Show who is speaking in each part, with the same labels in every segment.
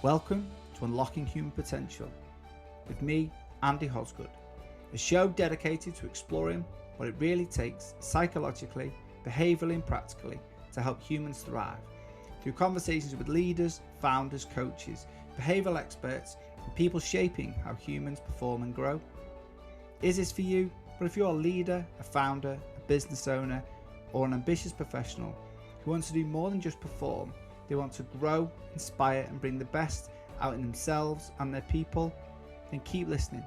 Speaker 1: Welcome to Unlocking Human Potential with me, Andy Hosgood, a show dedicated to exploring what it really takes psychologically, behaviourally and practically to help humans thrive through conversations with leaders, founders, coaches, behavioural experts and people shaping how humans perform and grow. Is this for you? But if you're a leader, a founder, a business owner or an ambitious professional who wants to do more than just perform, they want to grow, inspire and bring the best out in themselves and their people, then keep listening,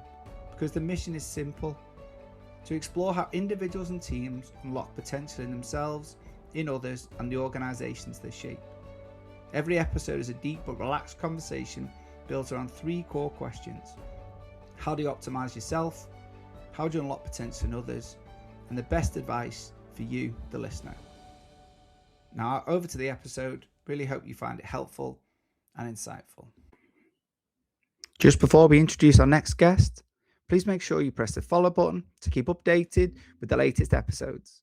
Speaker 1: because the mission is simple: to explore how individuals and teams unlock potential in themselves, in others and the organisations they shape. Every episode is a deep but relaxed conversation built around three core questions. How do you optimise yourself? How do you unlock potential in others? And the best advice for you, the listener. Now over to the episode. Really hope you find it helpful and insightful. Just before we introduce our next guest, please make sure you press the follow button to keep updated with the latest episodes.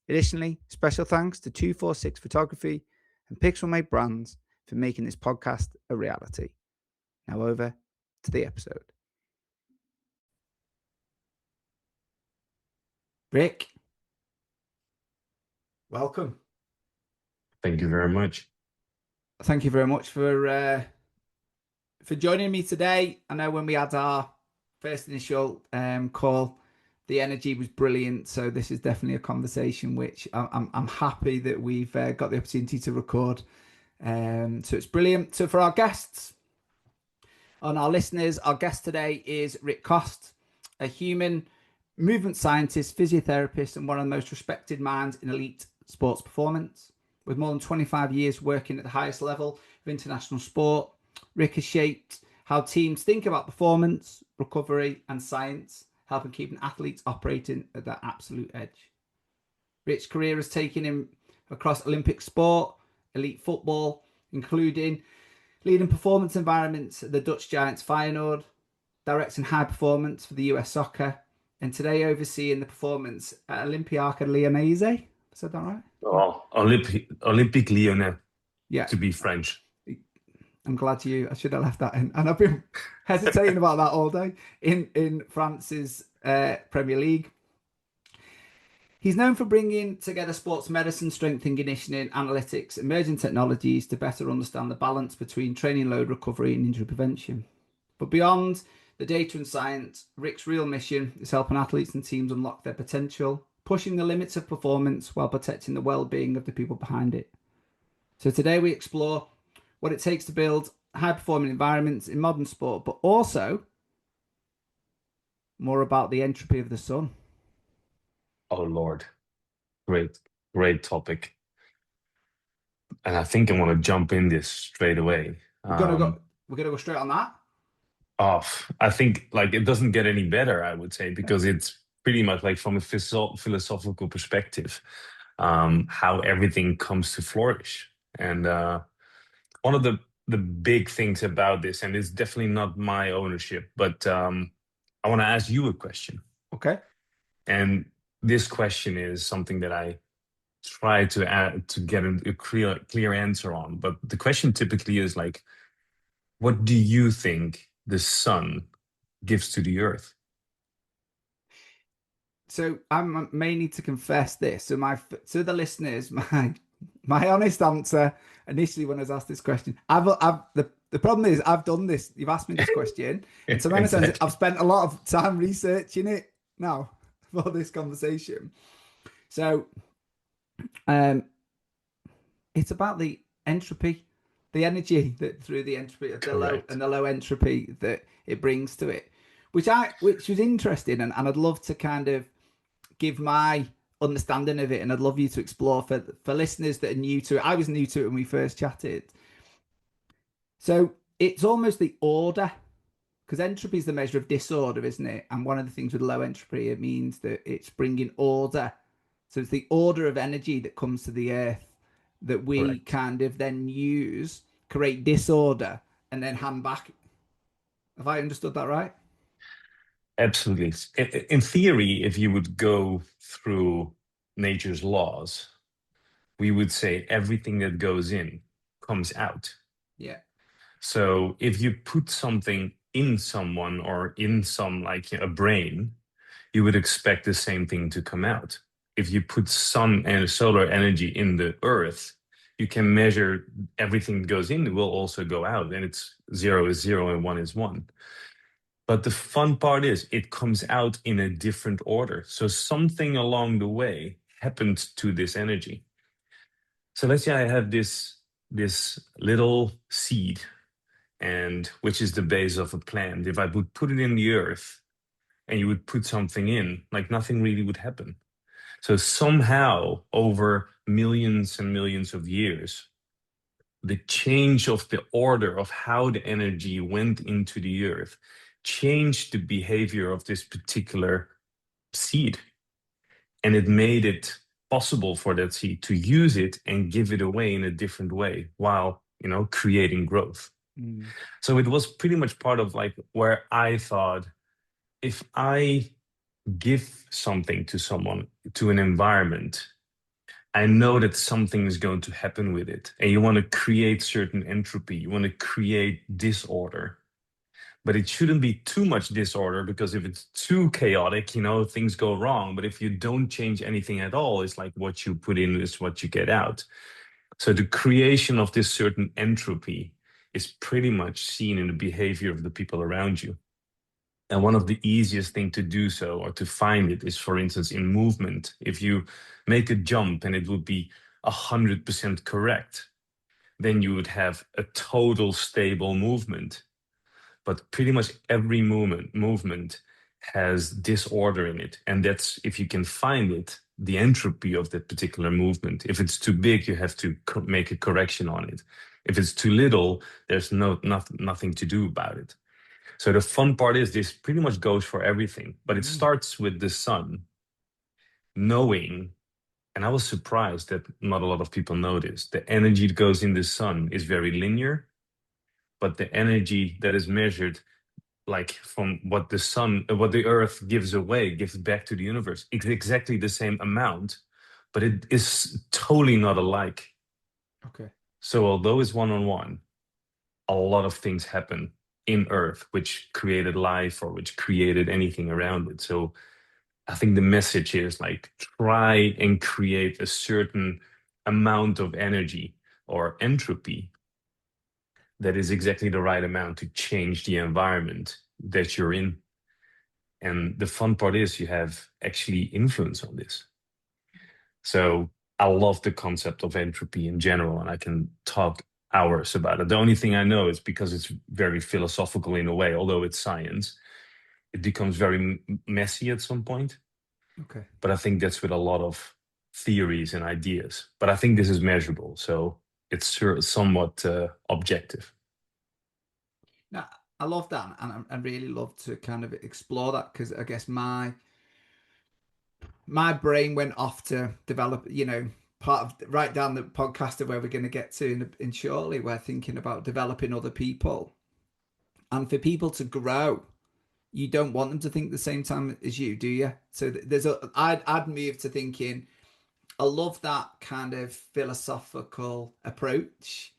Speaker 1: Additionally, special thanks to 246 Photography and Pixel Made Brands for making this podcast a reality. Now over to the episode. Rick, welcome.
Speaker 2: Thank you very much.
Speaker 1: Thank you very much for joining me today. I know when we had our first initial call, the energy was brilliant. So this is definitely a conversation which I'm happy that we've got the opportunity to record. So it's brilliant. So for our guests and our listeners, our guest today is Rick Cost, a human movement scientist, physiotherapist, and one of the most respected minds in elite sports performance. With more than 25 years working at the highest level of international sport, Rick has shaped how teams think about performance, recovery, and science, helping keep athletes operating at their absolute edge. Rick's career has taken him across Olympic sport, elite football, including leading performance environments at the Dutch giants Feyenoord, directing high performance for the US soccer, and today overseeing the performance at Olympiacos Lyonnais. Is that right?
Speaker 2: Oh, Olympique Lyonnais,
Speaker 1: yeah,
Speaker 2: to be French.
Speaker 1: I'm glad I should have left that in. And I've been hesitating about that all day. In France's Premier League. He's known for bringing together sports medicine, strength and conditioning, analytics, emerging technologies to better understand the balance between training load recovery and injury prevention. But beyond the data and science, Rick's real mission is helping athletes and teams unlock their potential, pushing the limits of performance while protecting the well-being of the people behind it. So today we explore what it takes to build high-performing environments in modern sport, but also more about the entropy of the sun.
Speaker 2: Oh, Lord. Great topic. And I think I want to jump in this straight away.
Speaker 1: We're gonna go straight on that.
Speaker 2: I think it doesn't get any better, I would say, because it's pretty much like from a philosophical perspective, how everything comes to flourish. And one of the big things about this, and it's definitely not my ownership, but I want to ask you a question.
Speaker 1: Okay.
Speaker 2: And this question is something that I try to get a clear answer on. But the question typically is like, what do you think the sun gives to the earth?
Speaker 1: So I may need to confess this. So to the listeners, my honest answer initially when I was asked this question, the problem is I've done this. You've asked me this question, and so exactly. I've spent a lot of time researching it now for this conversation. So, it's about the entropy, the energy that through the entropy of the low entropy that it brings to it, which was interesting, and I'd love to kind of give my understanding of it, and I'd love you to explore for listeners that are new to it. I was new to it when we first chatted. So it's almost the order, because entropy is the measure of disorder, isn't it? And one of the things with low entropy, it means that it's bringing order. So it's the order of energy that comes to the earth that we kind of then use, create disorder, and then hand back. Have I understood that right?
Speaker 2: Absolutely. In theory, if you would go through nature's laws, we would say everything that goes in comes out.
Speaker 1: Yeah.
Speaker 2: So if you put something in someone or in some like a brain, you would expect the same thing to come out. If you put sun and solar energy in the earth, you can measure everything that goes in will also go out, and it's zero is zero and one is one. But the fun part is it comes out in a different order. So something along the way happened to this energy. So let's say I have this little seed, and which is the base of a plant. If I would put it in the earth and you would put something in, like nothing really would happen. So somehow over millions and millions of years, the change of the order of how the energy went into the earth changed the behavior of this particular seed. And it made it possible for that seed to use it and give it away in a different way while, creating growth.
Speaker 1: Mm.
Speaker 2: So it was pretty much part of like where I thought if I give something to someone, to an environment, I know that something is going to happen with it. And you want to create certain entropy, you want to create disorder. But it shouldn't be too much disorder because if it's too chaotic, things go wrong. But if you don't change anything at all, it's like what you put in is what you get out. So the creation of this certain entropy is pretty much seen in the behavior of the people around you. And one of the easiest thing to do so or to find it is, for instance, in movement. If you make a jump and it would be 100% correct, then you would have a total stable movement. But pretty much every movement has disorder in it. And that's, if you can find it, the entropy of that particular movement. If it's too big, you have to make a correction on it. If it's too little, there's nothing to do about it. So the fun part is this pretty much goes for everything, but it
Speaker 1: Mm.
Speaker 2: starts with the sun knowing, and I was surprised that not a lot of people know this, the energy that goes in the sun is very linear, but the energy that is measured like from what the sun, what the earth gives away, gives back to the universe, it's exactly the same amount, but it is totally not alike.
Speaker 1: Okay.
Speaker 2: So although it's one-on-one, a lot of things happen in Earth, which created life or which created anything around it. So I think the message is like try and create a certain amount of energy or entropy that is exactly the right amount to change the environment that you're in. And the fun part is you have actually influence on this. So I love the concept of entropy in general, and I can talk hours about it. The only thing I know is because it's very philosophical in a way, although it's science, it becomes very messy at some point.
Speaker 1: Okay.
Speaker 2: But I think that's with a lot of theories and ideas. But I think this is measurable, so it's somewhat objective.
Speaker 1: Now, I love that, and I really love to kind of explore that because I guess my brain went off to develop, part of right down the podcast of where we're going to get to in shortly. We're thinking about developing other people, and for people to grow, you don't want them to think the same time as you, do you? So I'd move to thinking. I love that kind of philosophical approach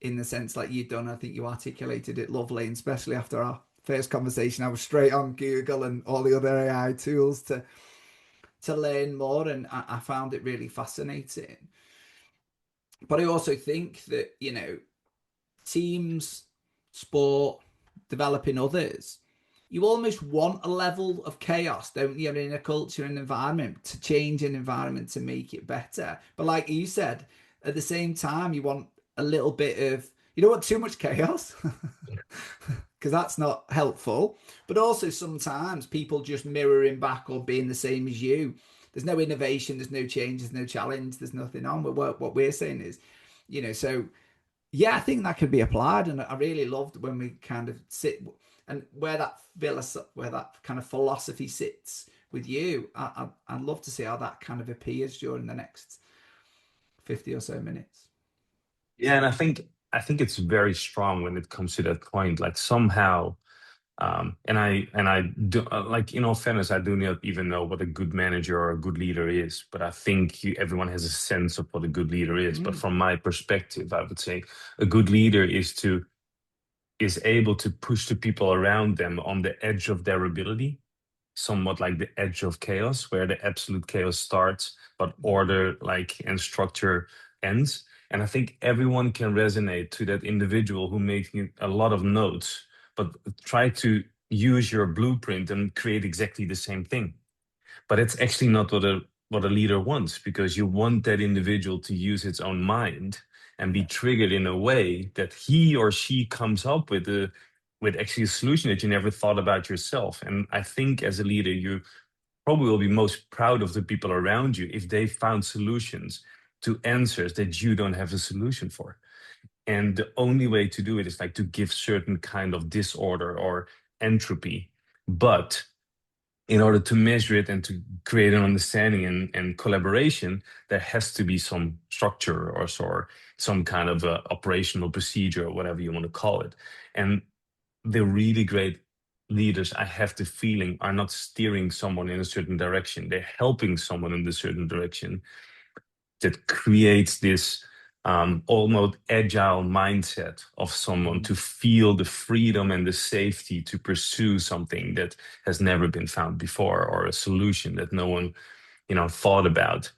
Speaker 1: in the sense like you've done. I think you articulated it lovely, and especially after our first conversation, I was straight on Google and all the other AI tools to learn more, and I found it really fascinating. But I also think that teams, sport, developing others, you almost want a level of chaos, don't you, in a culture and environment to change an environment to make it better. But like you said, at the same time, you want a little bit of, you don't want too much chaos because that's not helpful. But also sometimes people just mirroring back or being the same as you. There's no innovation, there's no change, there's no challenge, there's nothing on. But what we're saying is, so yeah, I think that could be applied, and I really loved when we kind of sit and where that kind of philosophy sits with you. I'd love to see how that kind of appears during the next 50 or so minutes.
Speaker 2: Yeah, and I think it's very strong when it comes to that point. Like somehow, and I do like in all fairness, I do not even know what a good manager or a good leader is. But I think everyone has a sense of what a good leader is. But
Speaker 1: Mm,
Speaker 2: from my perspective, I would say a good leader is to is able to push the people around them on the edge of their ability, somewhat like the edge of chaos, where the absolute chaos starts, but order like and structure ends. And I think everyone can resonate to that individual who making a lot of notes, but try to use your blueprint and create exactly the same thing. But it's actually not what a leader wants, because you want that individual to use its own mind and be
Speaker 1: Yeah.
Speaker 2: triggered in a way that he or she comes up with actually a solution that you never thought about yourself. And I think as a leader, you probably will be most proud of the people around you if they found solutions to answers that you don't have a solution for. And the only way to do it is like to give certain kind of disorder or entropy. But in order to measure it and to create an understanding and collaboration, there has to be some structure or some kind of operational procedure or whatever you want to call it. And the really great leaders, I have the feeling, are not steering someone in a certain direction. They're helping someone in a certain direction that creates this almost agile mindset of someone
Speaker 1: Mm.
Speaker 2: to feel the freedom and the safety to pursue something that has never been found before, or a solution that no one thought about.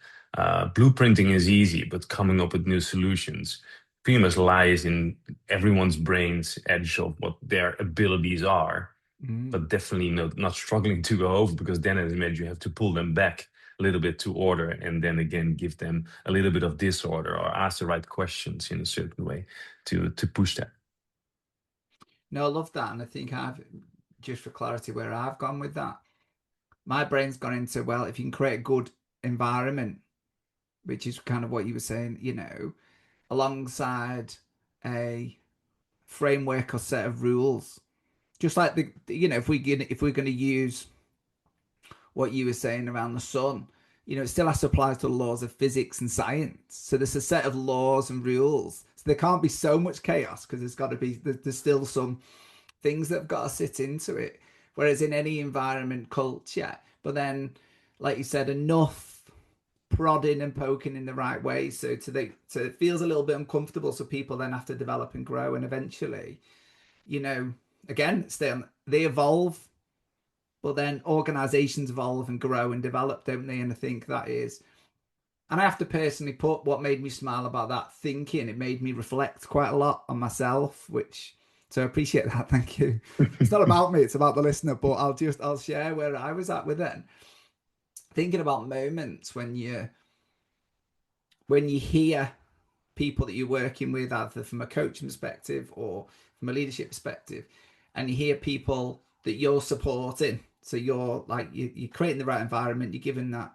Speaker 2: Blueprinting is easy, but coming up with new solutions pretty much lies in everyone's brain's edge of what their abilities are,
Speaker 1: Mm.
Speaker 2: but definitely not struggling to go over, because then it means you have to pull them back a little bit to order, and then again give them a little bit of disorder or ask the right questions in a certain way to push that.
Speaker 1: No, I love that. And I think I've, just for clarity, where I've gone with that, my brain's gone into, well, if you can create a good environment, which is kind of what you were saying, alongside a framework or set of rules, just like if we're going to use what you were saying around the sun, it still has to apply to the laws of physics and science. So there's a set of laws and rules. So there can't be so much chaos, because there's still some things that have got to sit into it. Whereas in any environment culture, but then, like you said, enough prodding and poking in the right way, so it feels a little bit uncomfortable. So people then have to develop and grow, and eventually, you know, again, they evolve, but then organizations evolve and grow and develop, don't they? And I think that is, and I have to personally put what made me smile about that thinking, it made me reflect quite a lot on myself, which, so I appreciate that. Thank you. It's not about me, it's about the listener, but I'll share where I was at with it. Thinking about moments when you hear people that you're working with, either from a coaching perspective or from a leadership perspective, and you hear people that you're supporting. So you're like you're creating the right environment, you're giving that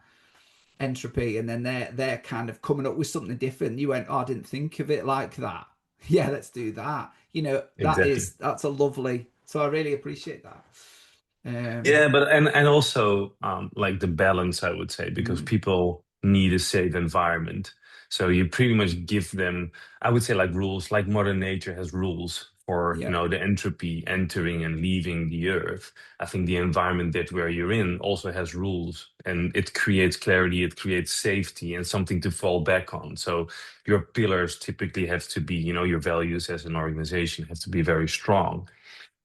Speaker 1: entropy, and then they're kind of coming up with something different. You went, oh, I didn't think of it like that. Yeah, let's do that.
Speaker 2: Exactly.
Speaker 1: That's a lovely. So I really appreciate that.
Speaker 2: Yeah, but and also like the balance, I would say, because
Speaker 1: Mm,
Speaker 2: people need a safe environment. So you pretty much give them, I would say, like rules, like Mother Nature has rules for,
Speaker 1: yeah.
Speaker 2: the entropy entering and leaving the earth. I think the environment that where you're in also has rules, and it creates clarity, it creates safety and something to fall back on. So your pillars typically have to be, your values as an organization have to be very strong.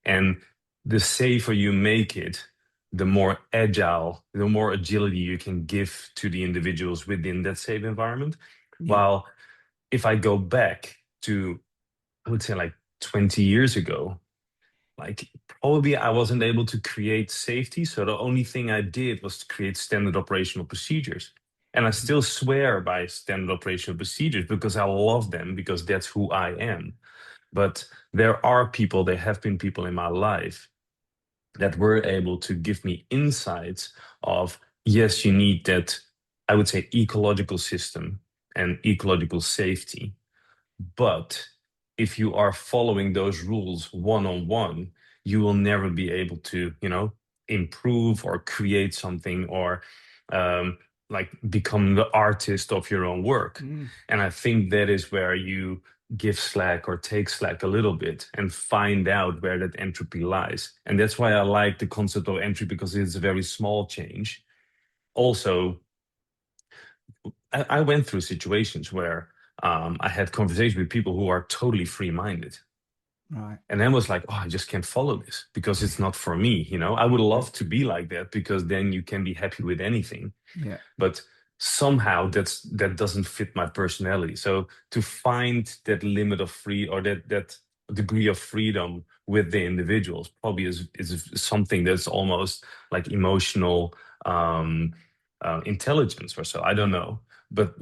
Speaker 2: And the safer you make it, the more agile, the more agility you can give to the individuals within that safe environment.
Speaker 1: Yeah.
Speaker 2: While if I go back to, I would say like 20 years ago, like probably I wasn't able to create safety. So the only thing I did was to create standard operational procedures. And I still swear by standard operational procedures because I love them, because that's who I am. But there are people, there have been people in my life that were able to give me insights of, yes, you need that, I would say, ecological system and ecological safety. But if you are following those rules one on one, you will never be able to, improve or create something, or um, like become the artist of your own work.
Speaker 1: Mm.
Speaker 2: And I think that is where you give slack or take slack a little bit and find out where that entropy lies. And that's why I like the concept of entropy, because it's a very small change. Also, I went through situations where I had conversations with people who are totally free minded.
Speaker 1: Right.
Speaker 2: And then was like, oh, I just can't follow this because it's not for me. I would
Speaker 1: Yeah.
Speaker 2: love to be like that because then you can be happy with anything.
Speaker 1: Yeah.
Speaker 2: But somehow that doesn't fit my personality. So to find that limit of free, or that degree of freedom with the individuals, probably is something that's almost like emotional intelligence or so. I don't
Speaker 1: Yeah.
Speaker 2: know. But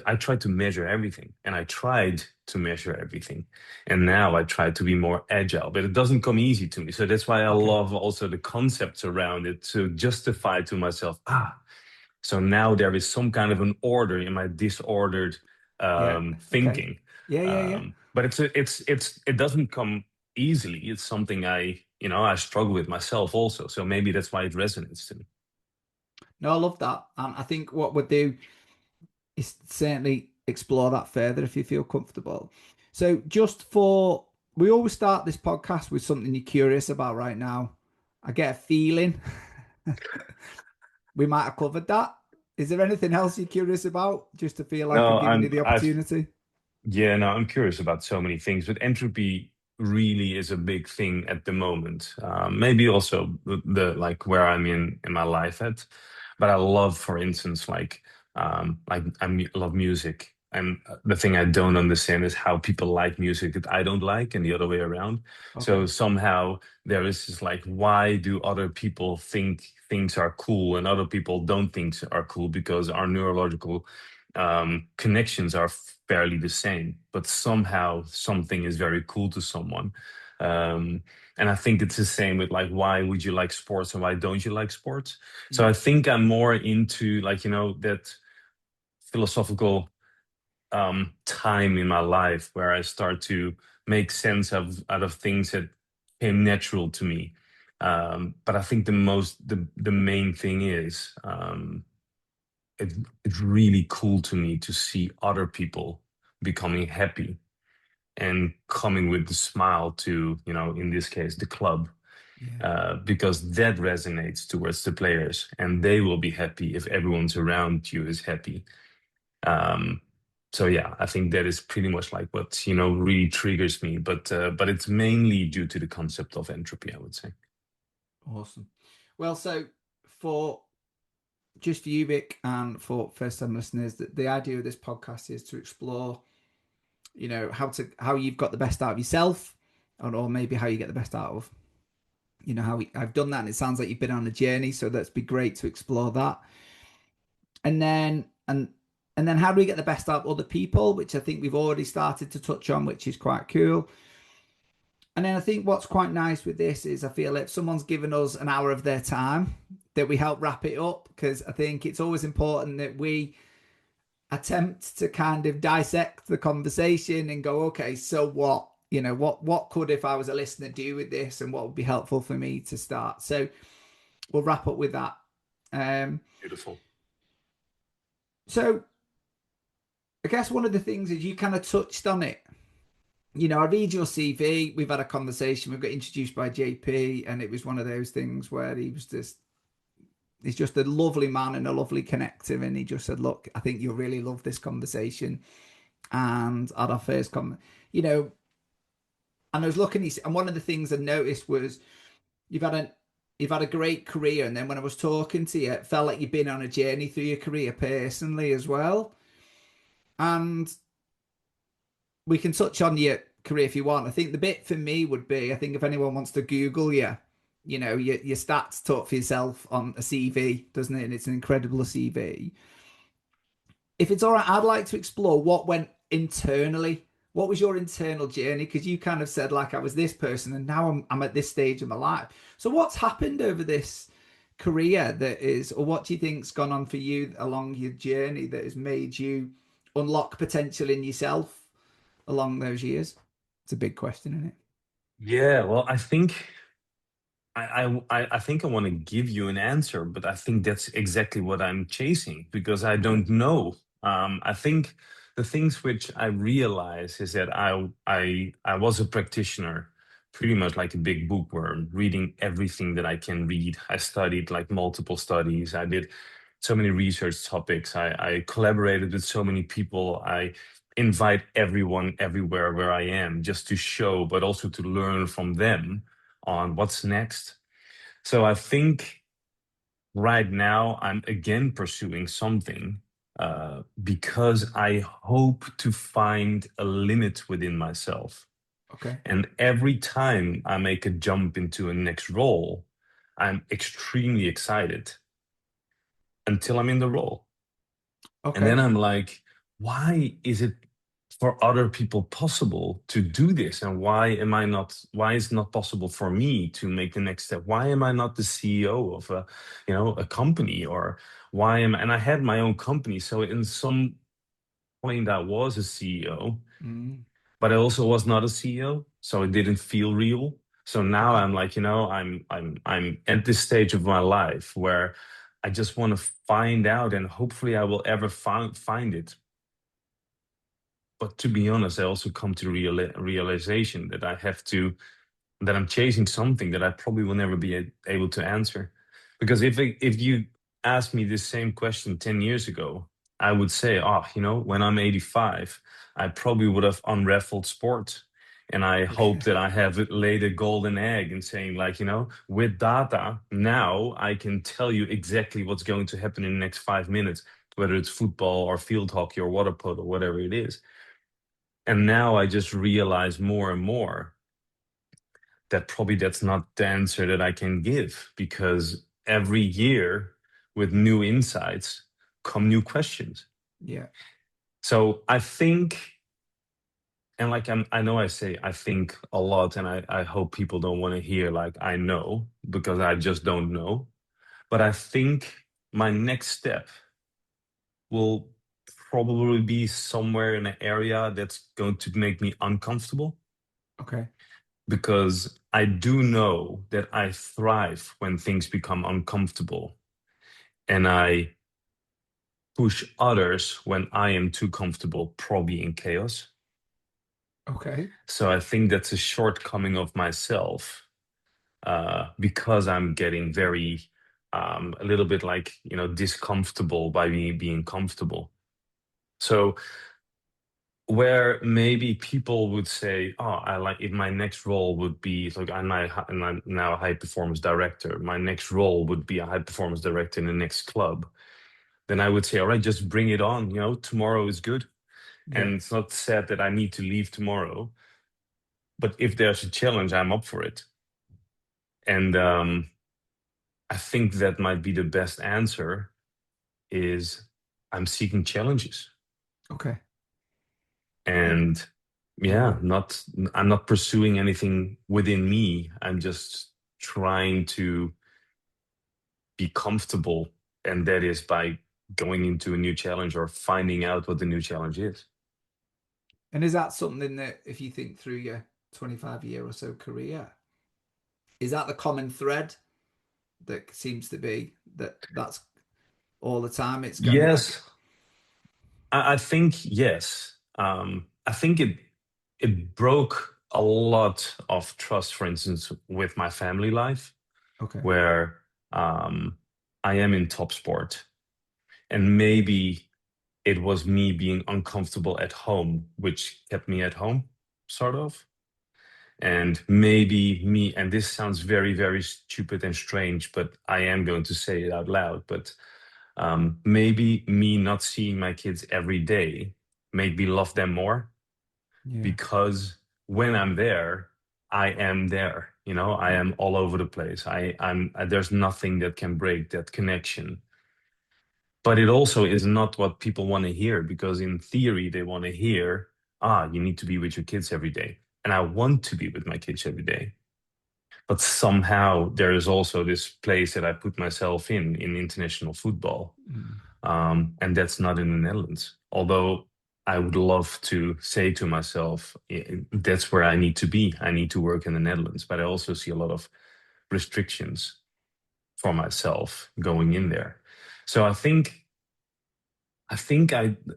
Speaker 2: I tried to measure everything, and I tried to measure everything, and now I try to be more agile, but it doesn't come easy to me. So that's why I
Speaker 1: Okay.
Speaker 2: love also the concepts around it, to justify to myself, so now there is some kind of an order in my disordered
Speaker 1: Yeah. Okay.
Speaker 2: thinking.
Speaker 1: Yeah. Yeah. Yeah.
Speaker 2: But it doesn't come easily. It's something I struggle with myself also. So maybe that's why it resonates to me.
Speaker 1: No, I love that. And I think what we'll do is certainly explore that further if you feel comfortable. So, we always start this podcast with something you're curious about right now. I get a feeling we might have covered that. Is there anything else you're curious about? Just to feel like I'm
Speaker 2: No,
Speaker 1: giving you the opportunity.
Speaker 2: yeah, no, I'm curious about so many things, but entropy really is a big thing at the moment. Maybe also the like where I'm in my life at, but I love, for instance, love music, and the thing I don't understand is how people like music that I don't like, and the other way around. So
Speaker 1: Okay.
Speaker 2: somehow there is this like, why do other people think things are cool and other people don't think are cool? Because our neurological connections are fairly the same, but somehow something is very cool to someone. Um, and I think it's the same with like, why would you like sports and why don't you like sports? So
Speaker 1: Yeah.
Speaker 2: I think I'm more into like, that philosophical time in my life where I start to make sense of out of things that came natural to me. But I think the main thing is it, it's really cool to me to see other people becoming happy and coming with the smile to, in this case, the club,
Speaker 1: Yeah.
Speaker 2: because that resonates towards the players, and they will be happy if everyone's around you is happy. Um, so yeah, I think that is pretty much like what really triggers me, but it's mainly due to the concept of entropy, I would say.
Speaker 1: Awesome. Well, so for just for you, Vic, and for first time listeners, that the idea of this podcast is to explore, how you've got the best out of yourself, or maybe how you get the best out of, I've done that, and it sounds like you've been on a journey. So that's be great to explore that, and then how do we get the best out of other people, which I think we've already started to touch on, which is quite cool. And then I think what's quite nice with this is I feel if someone's given us an hour of their time, that we help wrap it up, because I think it's always important that we attempt to kind of dissect the conversation and go, okay, so what? What could, if I was a listener, do with this, and what would be helpful for me to start? So we'll wrap up with that. Um,
Speaker 2: Beautiful.
Speaker 1: so I guess one of the things is you kind of touched on it. I read your CV. We've had a conversation. We've got introduced by JP, and it was one of those things where he's just a lovely man and a lovely connector. And he just said, look, I think you'll really love this conversation. And at our first comment, you know, and I was looking, and one of the things I noticed was you've had a you've had a great career, and then when I was talking to you, it felt like you've been on a journey through your career personally as well. And we can touch on your career if you want. I think the bit for me would be, I think if anyone wants to Google you, your stats talk for yourself on a CV, doesn't it? And it's an incredible CV. If it's all right, I'd like to explore what went internally. What was your internal journey? Because you kind of said, like, I was this person and now I'm at this stage of my life. So what's happened over this career that is, or what do you think's gone on for you along your journey that has made you unlock potential in yourself along those years? It's a big question, isn't it?
Speaker 2: Yeah, well, I think I want to give you an answer, but I think that's exactly what I'm chasing because I
Speaker 1: Okay.
Speaker 2: don't know. I think the things which I realize is that I was a practitioner, pretty much like a big bookworm, reading everything that I can read. I studied like multiple studies. I did so many research topics. I collaborated with so many people. invite everyone everywhere where I am just to show, but also to learn from them on what's next. So I think right now I'm again pursuing something because I hope to find a limit within myself.
Speaker 1: Okay.
Speaker 2: And every time I make a jump into a next role, I'm extremely excited until I'm in the role. And then
Speaker 1: Okay.
Speaker 2: I'm like, why is it for other people possible to do this? And why is it not possible for me to make the next step? Why am I not the CEO of a company? Or and I had my own company. So in some point I was a CEO,
Speaker 1: Mm.
Speaker 2: but I also was not a CEO. So it didn't feel real. So now
Speaker 1: Okay.
Speaker 2: I'm like, I'm at this stage of my life where I just want to find out, and hopefully I will ever find it. But to be honest, I also come to realization that that I'm chasing something that I probably will never be able to answer. Because if you asked me this same question 10 years ago, I would say, oh, when I'm 85, I probably would have unraveled sport. And I hope that I have laid a golden egg in saying, like, with data, now I can tell you exactly what's going to happen in the next 5 minutes, whether it's football or field hockey or water polo, whatever it is. And now I just realize more and more that probably that's not the answer that I can give, because every year with new insights come new questions.
Speaker 1: Yeah.
Speaker 2: So I think, and like I know I say I think a lot, and I hope people don't want to hear like I know, because I just don't know. But I think my next step will probably be somewhere in an area that's going to make me uncomfortable,
Speaker 1: Okay.
Speaker 2: because I do know that I thrive when things become uncomfortable, and I push others when I am too comfortable, probably in chaos.
Speaker 1: Okay.
Speaker 2: So I think that's a shortcoming of myself, because I'm getting very, a little bit like, discomfortable by being comfortable. So where maybe people would say, "Oh, I like if my next role would be like I'm now a high performance director. My next role would be a high performance director in the next club." Then I would say, "All right, just bring it on. Tomorrow is good,
Speaker 1: Yeah.
Speaker 2: and it's not said that I need to leave tomorrow. But if there's a challenge, I'm up for it." And I think that might be the best answer. Is I'm seeking challenges.
Speaker 1: Okay. Uh,
Speaker 2: And yeah,
Speaker 1: yeah.
Speaker 2: I'm not pursuing anything within me. I'm just trying to be comfortable, and that is by going into a new challenge or finding out what the new challenge is.
Speaker 1: And is that something that, if you think through your 25-year or so career, is that the common thread that seems to be that's all the time it's going like,
Speaker 2: Yes, I think yes. I think it broke a lot of trust, for instance, with my family life,
Speaker 1: okay.
Speaker 2: where um, I am in top sport, and maybe it was me being uncomfortable at home, which kept me at home, sort of. And maybe me, and this sounds very, very stupid and strange, but I am going to say it out loud. But maybe me not seeing my kids every day made me love them more,
Speaker 1: Yeah.
Speaker 2: because when I'm there, I am there. I
Speaker 1: Yeah.
Speaker 2: am all over the place. There's nothing that can break that connection. But it also is not what people want to hear, because in theory they want to hear, you need to be with your kids every day. And I want to be with my kids every day. But somehow there is also this place that I put myself in international football.
Speaker 1: Mm.
Speaker 2: And that's not in the Netherlands. Although I would love to say to myself, that's where I need to be. I need to work in the Netherlands. But I also see a lot of restrictions for myself going in there. So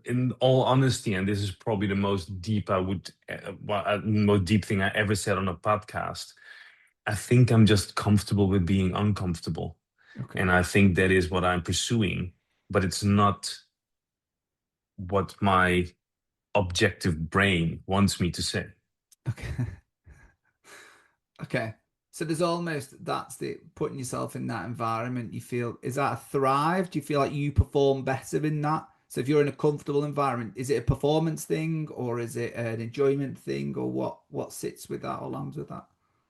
Speaker 2: in all honesty, and this is probably the most deep most deep thing I ever said on a podcast. I think I'm just comfortable with being uncomfortable,
Speaker 1: Okay.
Speaker 2: and I think that is what I'm pursuing. But it's not what my objective brain wants me to say.
Speaker 1: Okay. Okay. So there's almost that's the putting yourself in that environment. You feel is that a thrive? Do you feel like you perform better in that? So if you're in a comfortable environment, is it a performance thing or is it an enjoyment thing or what sits with that or lands with that?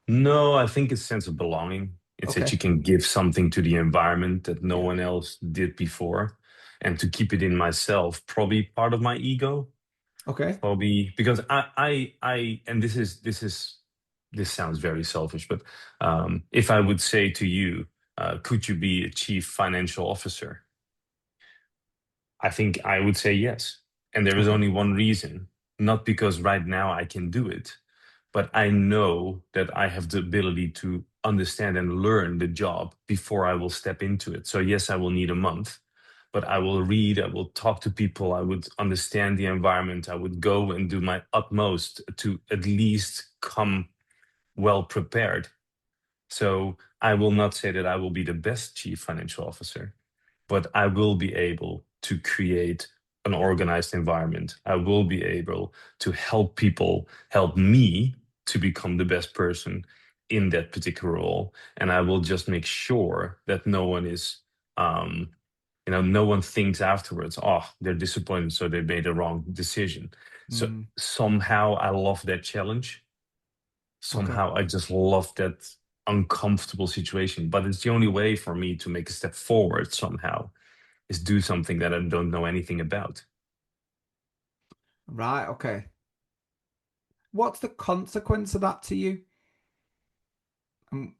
Speaker 2: No, I think it's sense of belonging. It's that
Speaker 1: Okay.
Speaker 2: you can give something to the environment that no
Speaker 1: Yeah.
Speaker 2: one else did before. And to keep it in myself, probably part of my ego.
Speaker 1: Okay.
Speaker 2: Probably because and this sounds very selfish, but if I would say to you, could you be a chief financial officer? I think I would say yes. And there is
Speaker 1: Okay.
Speaker 2: only one reason, not because right now I can do it, but I know that I have the ability to understand and learn the job before I will step into it. So, yes, I will need a month, but I will read, I will talk to people, I would understand the environment, I would go and do my utmost to at least come well prepared. So, I will not say that I will be the best chief financial officer, but I will be able to create an organized environment. I will be able to help people help me to become the best person in that particular role. And I will just make sure that no one is, um, no one thinks afterwards, oh, they're disappointed, so they made a wrong decision. So
Speaker 1: Mm,
Speaker 2: somehow I love that challenge.
Speaker 1: okay.
Speaker 2: Somehow I just love that uncomfortable situation, but it's the only way for me to make a step forward somehow is do something that I don't know anything about.
Speaker 1: Right. Okay. What's the consequence of that to you? And,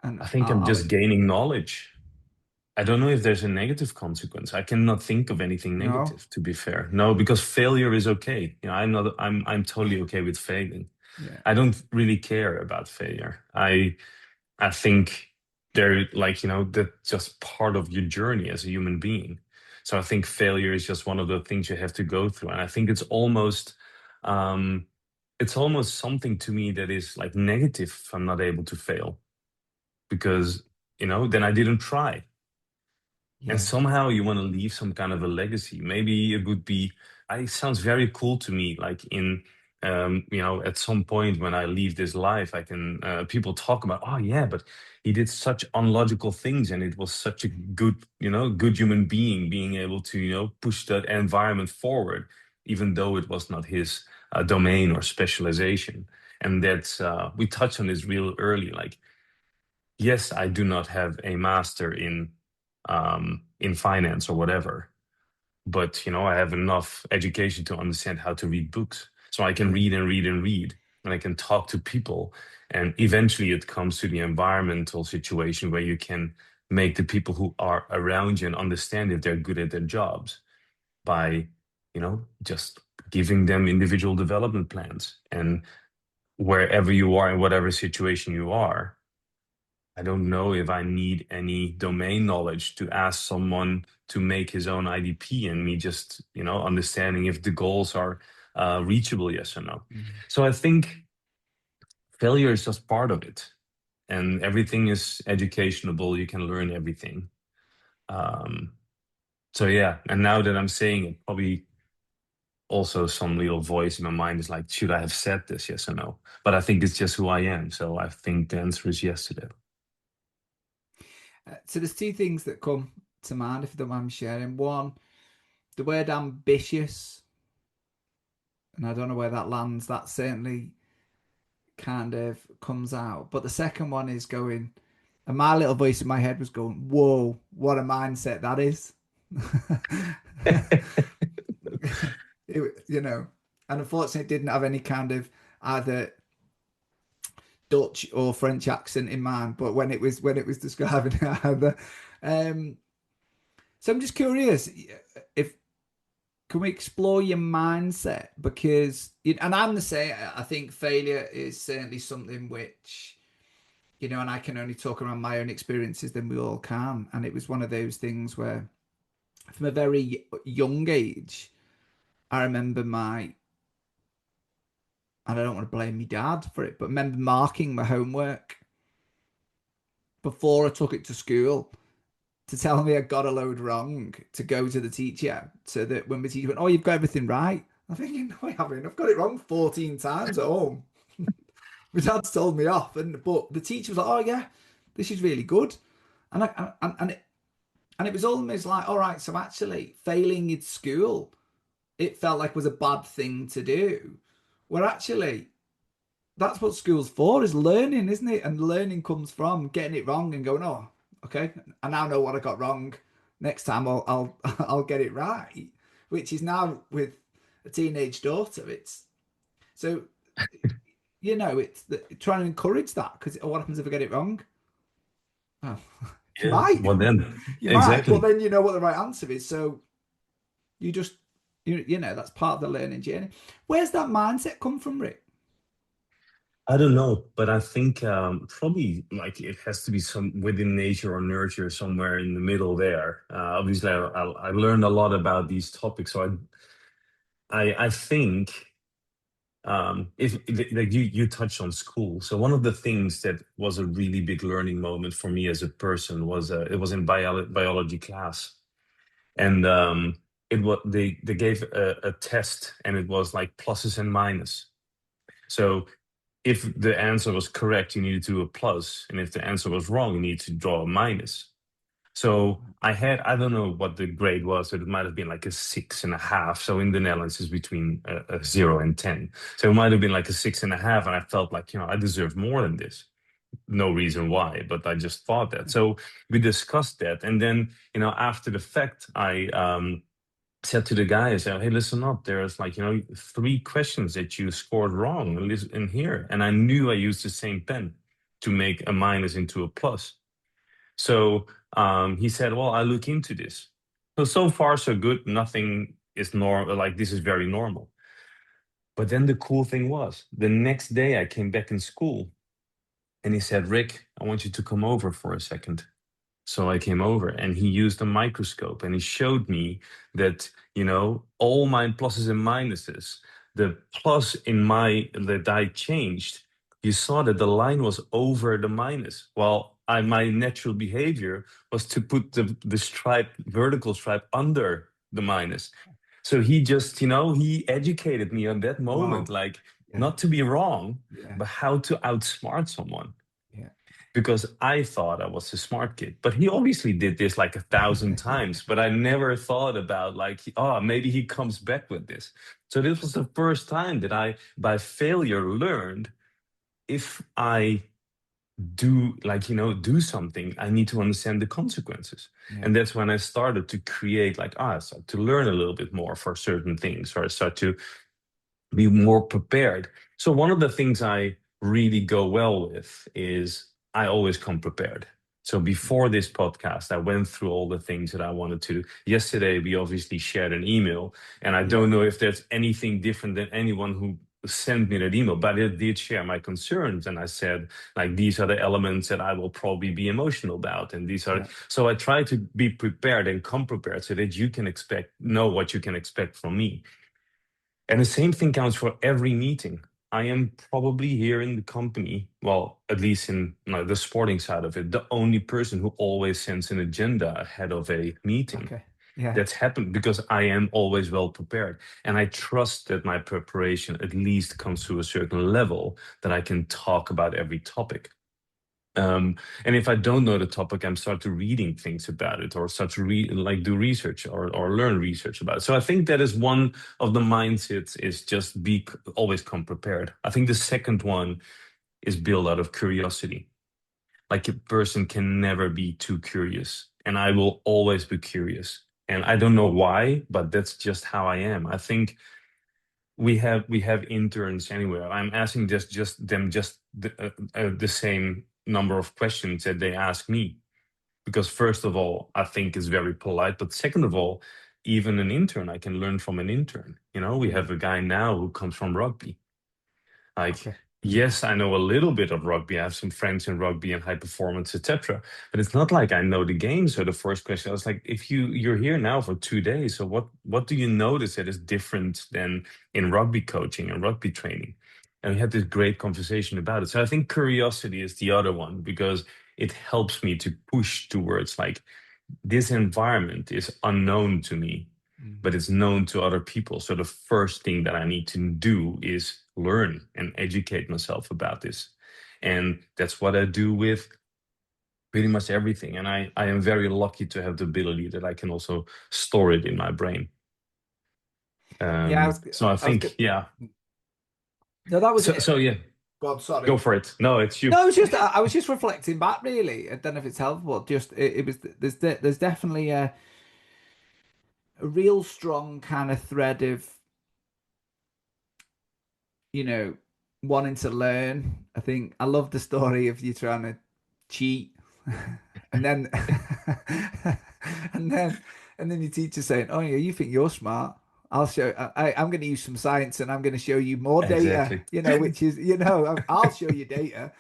Speaker 1: and
Speaker 2: I think I'm
Speaker 1: I'll
Speaker 2: just gaining knowledge. I don't know if there's a negative consequence. I cannot think of anything
Speaker 1: no.
Speaker 2: negative, to be fair. No, because failure is okay. I'm totally okay with failing.
Speaker 1: Yeah.
Speaker 2: I don't really care about failure. I think they're like, that's just part of your journey as a human being. So I think failure is just one of the things you have to go through. And I think um, it's almost something to me that is like negative if I'm not able to fail because, then I didn't try. And
Speaker 1: Yeah.
Speaker 2: somehow you want to leave some kind of a legacy. Maybe it would be, it sounds very cool to me. Like at some point when I leave this life, I can, people talk about, oh yeah, but he did such unlogical things and it was such a good human being being able to, push that environment forward, even though it was not his domain or specialization. And that's, we touched on this real early. Like, yes, I do not have a master in finance or whatever, but I have enough education to understand how to read books. So I can
Speaker 1: Yeah.
Speaker 2: read and read and read, and I can talk to people. And eventually it comes to the environmental situation where you can make the people who are around you and understand if they're good at their jobs by, just giving them individual development plans. And wherever you are in whatever situation you are, I don't know if I need any domain knowledge to ask someone to make his own IDP and me just, understanding if the goals are reachable, yes or no.
Speaker 1: Mm.
Speaker 2: So I think failure is just part of it. And everything is educationable. You can learn everything. Um, so yeah, and now that I'm saying it, probably also some little voice in my mind is like, should I have said this, yes or no? But I think it's just who I am. So I think the answer is yes to that.
Speaker 1: So there's two things that come to mind if you don't mind me sharing. One, the word ambitious, and I don't know where that lands. That certainly kind of comes out. But the second one is going, and my little voice in my head was going, "Whoa, what a mindset that is!" And unfortunately, it didn't have any kind of either Dutch or French accent in mind. But when it was describing it, either. Um, so I'm just curious if can we explore your mindset because and I'm the same. I think failure is certainly something which and I can only talk around my own experiences than we all can. And it was one of those things where from a very young age, I remember and I don't want to blame my dad for it, but I remember marking my homework before I took it to school to tell me I got a load wrong to go to the teacher so that when the teacher went, "Oh, you've got everything right," I'm thinking, no, I haven't. I've got it wrong 14 times at home. My dad's told me off, but the teacher was like, "Oh yeah, this is really good," and it was almost like, all right, so actually failing in school, it felt like was a bad thing to do. Where actually that's what school's for, is learning, isn't it? And learning comes from getting it wrong and going, oh, okay, I now know what I got wrong. Next time I'll I'll get it right. Which is now with a teenage daughter. It's so it's trying to encourage that, because what happens if I get it wrong? Oh, you
Speaker 2: Yeah.
Speaker 1: might,
Speaker 2: What then?
Speaker 1: you might, but
Speaker 2: Exactly.
Speaker 1: then you know what the right answer is. So you just that's part of the learning journey. Where's that mindset come from, Rick?
Speaker 2: I don't know, but I think probably like it has to be some within nature or nurture somewhere in the middle there. Obviously, I learned a lot about these topics, so I think if like you touched on school, so one of the things that was a really big learning moment for me as a person was it was in biology class, and it was they gave a test, and it was like pluses and minus. So if the answer was correct, you needed to do a plus, and if the answer was wrong, you need to draw a minus. So I don't know what the grade was, but it might have been like a 6.5. So in the Netherlands, it's between a 0 and 10. So it might have been like a 6.5. And I felt like, I deserve more than this. No reason why, but I just thought that. So we discussed that. And then, after the fact, I said to the guys, hey, listen up. There's like, 3 questions that you scored wrong in here. And I knew I used the same pen to make a minus into a plus. So he said, "Well, I look into this." So far so good. Nothing is normal. Like this is very normal. But then the cool thing was, the next day I came back in school, and he said, "Rick, I want you to come over for a second." So I came over, and he used a microscope, and he showed me that, all my pluses and minuses, the plus in that I changed, you saw that the line was over the minus. While my natural behavior was to put the vertical stripe under the minus. So he just, he educated me on that moment,
Speaker 1: Wow.
Speaker 2: like
Speaker 1: Yeah.
Speaker 2: not to be wrong,
Speaker 1: Yeah.
Speaker 2: but how to outsmart someone,
Speaker 1: Yeah.
Speaker 2: because I thought I was a smart kid. But he obviously did this like 1,000 times. But I never thought about like, oh, maybe he comes back with this. So this was the first time that I, by failure, learned if I do like do something, I need to understand the consequences.
Speaker 1: Yeah.
Speaker 2: And that's when I started to create like I started to learn a little bit more for certain things, or I start to be more prepared. So one of the things I really go well with is I always come prepared. So before this podcast, I went through all the things that I wanted to do. Yesterday, we obviously shared an email, and I
Speaker 1: Yeah.
Speaker 2: don't know if there's anything different than anyone who sent me that email, but I did share my concerns, and I said like these are the elements that I will probably be emotional about, and these are
Speaker 1: Yeah.
Speaker 2: so I try to be prepared and come prepared so that you can know what you can expect from me. And the same thing counts for every meeting. I am probably here in the company, well, at least in the sporting side of it, the only person who always sends an agenda ahead of a meeting.
Speaker 1: Okay. Yeah.
Speaker 2: That's happened because I am always well prepared. And I trust that my preparation at least comes to a certain level that I can talk about every topic. And if I don't know the topic, I'm start to reading things about it, or start to like do research, or learn research about it. So I think that is one of the mindsets, is just always come prepared. I think the second one is build out of curiosity. Like a person can never be too curious, and I will always be curious. And I don't know why, but that's just how I am. I think we have interns anywhere. I'm asking just the same number of questions that they ask me, because first of all, I think is very polite, but second of all, even an intern, I can learn from an intern. We
Speaker 1: Yeah.
Speaker 2: have a guy now who comes from rugby. Like,
Speaker 1: Okay.
Speaker 2: yes, I know a little bit of rugby. I have some friends in rugby and high performance, etc. But it's not like I know the game. So the first question I was like, if you're here now for 2 days, so what do you notice that is different than in rugby coaching and rugby training? And we had this great conversation about it. So I think curiosity is the other one, because it helps me to push towards like this environment is unknown to me. but it's known to other people. So the first thing that I need to do is learn and educate myself about this. And that's what I do with pretty much everything. And I am very lucky to have the ability that I can also store it in my brain.
Speaker 1: Yeah,
Speaker 2: So I
Speaker 1: I was
Speaker 2: think,
Speaker 1: good.
Speaker 2: yeah.
Speaker 1: No, that was it.
Speaker 2: So yeah,
Speaker 1: God, sorry.
Speaker 2: go for it. No, it's you.
Speaker 1: No, it was just I was just reflecting back. Really, I don't know if it's helpful. Just it was there's definitely a real strong kind of thread of you know wanting to learn. I think I love the story of you trying to cheat, and then and then and then your teacher saying, "Oh yeah, you think you're smart? I'll show. I'm going to use some science, and I'm going to show you more data.
Speaker 2: Exactly.
Speaker 1: Which is I'll show you data.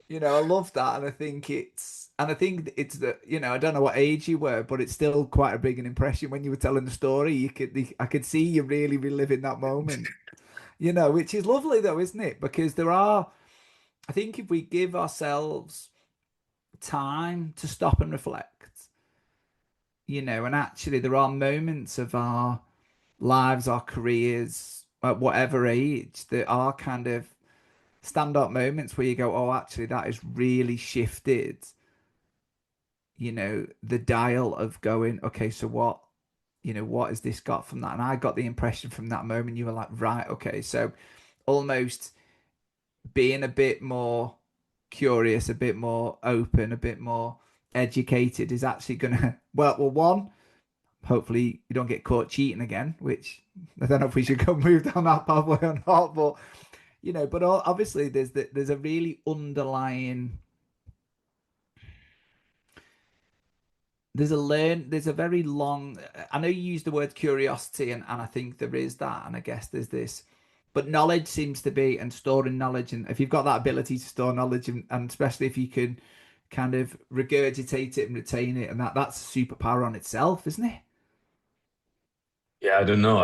Speaker 1: I love that, and I think it's that I don't know what age you were, but it's still quite a big an impression when you were telling the story. I could see you really reliving that moment. Which is lovely though, isn't it? Because I think if we give ourselves time to stop and reflect, and actually there are moments of our lives, our careers, at whatever age, that are kind of stand-up moments where you go, oh, actually, that has really shifted, the dial of going, okay, so what has this got from that? And I got the impression from that moment, you were like, right, okay, so almost being a bit more curious, a bit more open, a bit more educated is actually gonna well one, hopefully you don't get caught cheating again, which I don't know if we should go move down that pathway or not, but but obviously there's a really underlying there's a very long, I know you use the word curiosity, and I think there is that, and I guess there's this, but knowledge seems to be, and storing knowledge, and if you've got that ability to store knowledge, and especially if you can kind of regurgitate it and retain it, and that's a superpower on itself, isn't it?
Speaker 2: Yeah, I don't know.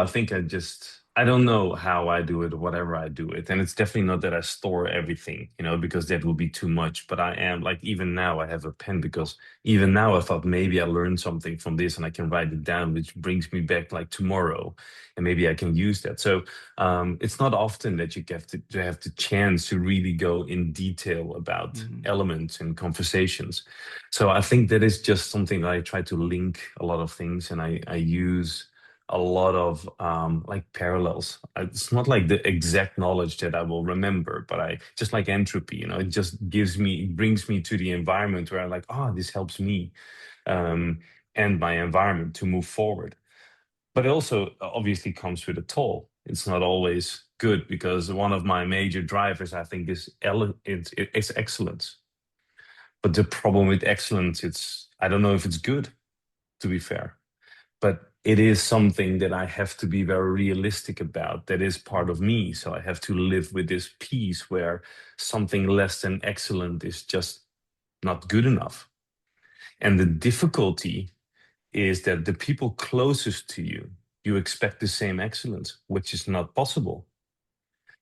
Speaker 2: I don't know how I do it or whatever I do it. And it's definitely not that I store everything, because that would be too much. But I am like, even now I have a pen because even now I thought maybe I learned something from this and I can write it down, which brings me back like tomorrow and maybe I can use that. So it's not often that you get to have the chance to really go in detail about
Speaker 1: Mm-hmm.
Speaker 2: elements and conversations. So I think that is just something that I try to link a lot of things and I use a lot of like parallels. It's not like the exact knowledge that I will remember, but I just like entropy, it just brings me to the environment where I'm like, oh, this helps me um, and my environment to move forward. But it also obviously comes with a toll. It's not always good because one of my major drivers, I think, is it's excellence. But the problem with excellence, I don't know if it's good, to be fair, but it is something that I have to be very realistic about. That is part of me. So I have to live with this piece where something less than excellent is just not good enough. And the difficulty is that the people closest to you, you expect the same excellence, which is not possible.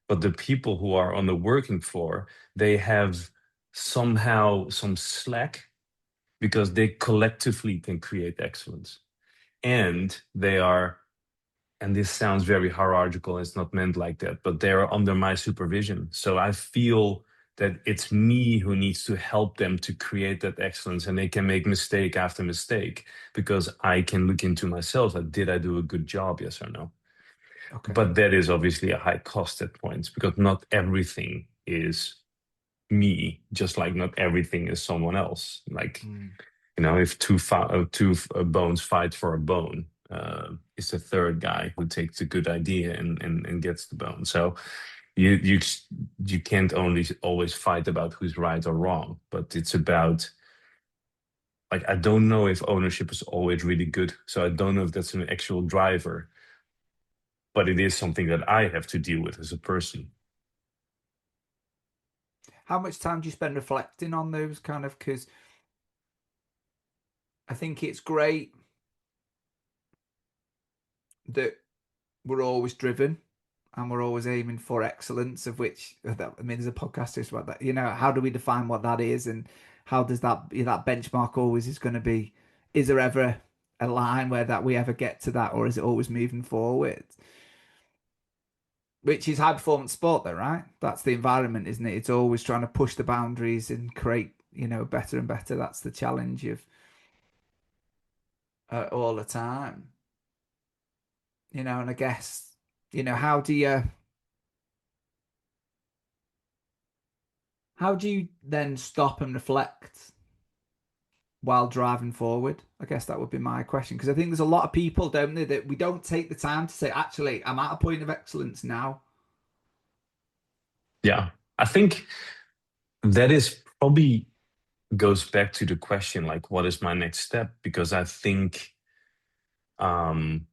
Speaker 2: But the people who are on the working floor, they have somehow some slack because they collectively can create excellence. And they are, and this sounds very hierarchical, it's not meant like that, but they're under my supervision. So I feel that it's me who needs to help them to create that excellence, and they can make mistake after mistake because I can look into myself, like, did I do a good job, yes or no?
Speaker 1: Okay.
Speaker 2: But that is obviously a high cost at points because not everything is me, just like not everything is someone else. Like,
Speaker 1: Mm.
Speaker 2: if two bones fight for a bone, it's the third guy who takes a good idea and gets the bone. So you can't only always fight about who's right or wrong, but it's about, like, I don't know if ownership is always really good. So I don't know if that's an actual driver, but it is something that I have to deal with as a person.
Speaker 1: How much time do you spend reflecting on those kind of? Because I think it's great that we're always driven and we're always aiming for excellence, of which I mean there's a podcast just about that. How do we define what that is, and how does that benchmark always is going to be, is there ever a line where that we ever get to that, or is it always moving forward? Which is high performance sport, though, right? That's the environment, isn't it? It's always trying to push the boundaries and create, better and better. That's the challenge of all the time, And I guess, how do you then stop and reflect while driving forward? I guess that would be my question, because I think there's a lot of people, don't they, that we don't take the time to say, actually, I'm at a point of excellence now.
Speaker 2: Yeah. I think that is probably goes back to the question like, what is my next step? Because I think um,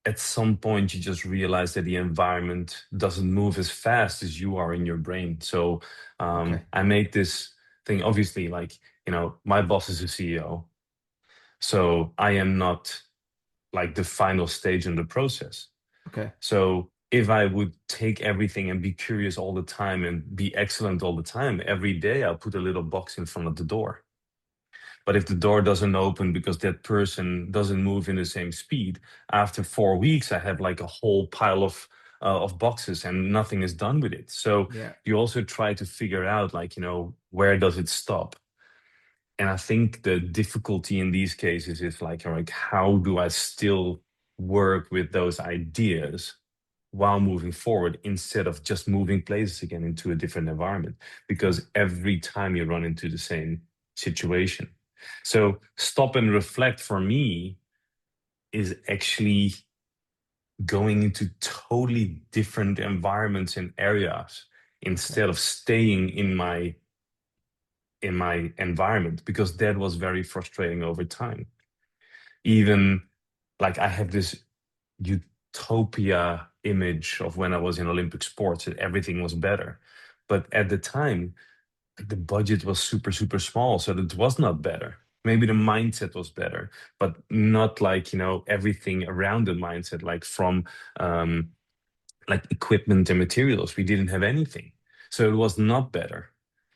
Speaker 2: at some point you just realize that the environment doesn't move as fast as you are in your brain. So
Speaker 1: Okay.
Speaker 2: I made this thing, obviously, like, my boss is a CEO. So I am not like the final stage in the process.
Speaker 1: Okay.
Speaker 2: So if I would take everything and be curious all the time and be excellent all the time, every day I'll put a little box in front of the door. But if the door doesn't open because that person doesn't move in the same speed, after 4 weeks, I have like a whole pile of boxes and nothing is done with it. So
Speaker 1: Yeah.
Speaker 2: you also try to figure out like, where does it stop? And I think the difficulty in these cases is like how do I still work with those ideas while moving forward instead of just moving places again into a different environment?
Speaker 1: Yeah.
Speaker 2: Because every time you run into the same situation. So stop and reflect for me is actually going into totally different environments and areas
Speaker 1: Okay.
Speaker 2: instead of staying in my environment, because that was very frustrating over time. Even like I have this utopia image of when I was in Olympic sports that everything was better. But at the time, like the budget was super, super small. So it was not better. Maybe the mindset was better, but not like, everything around the mindset, like from um, like equipment and materials. We didn't have anything. So it was not better.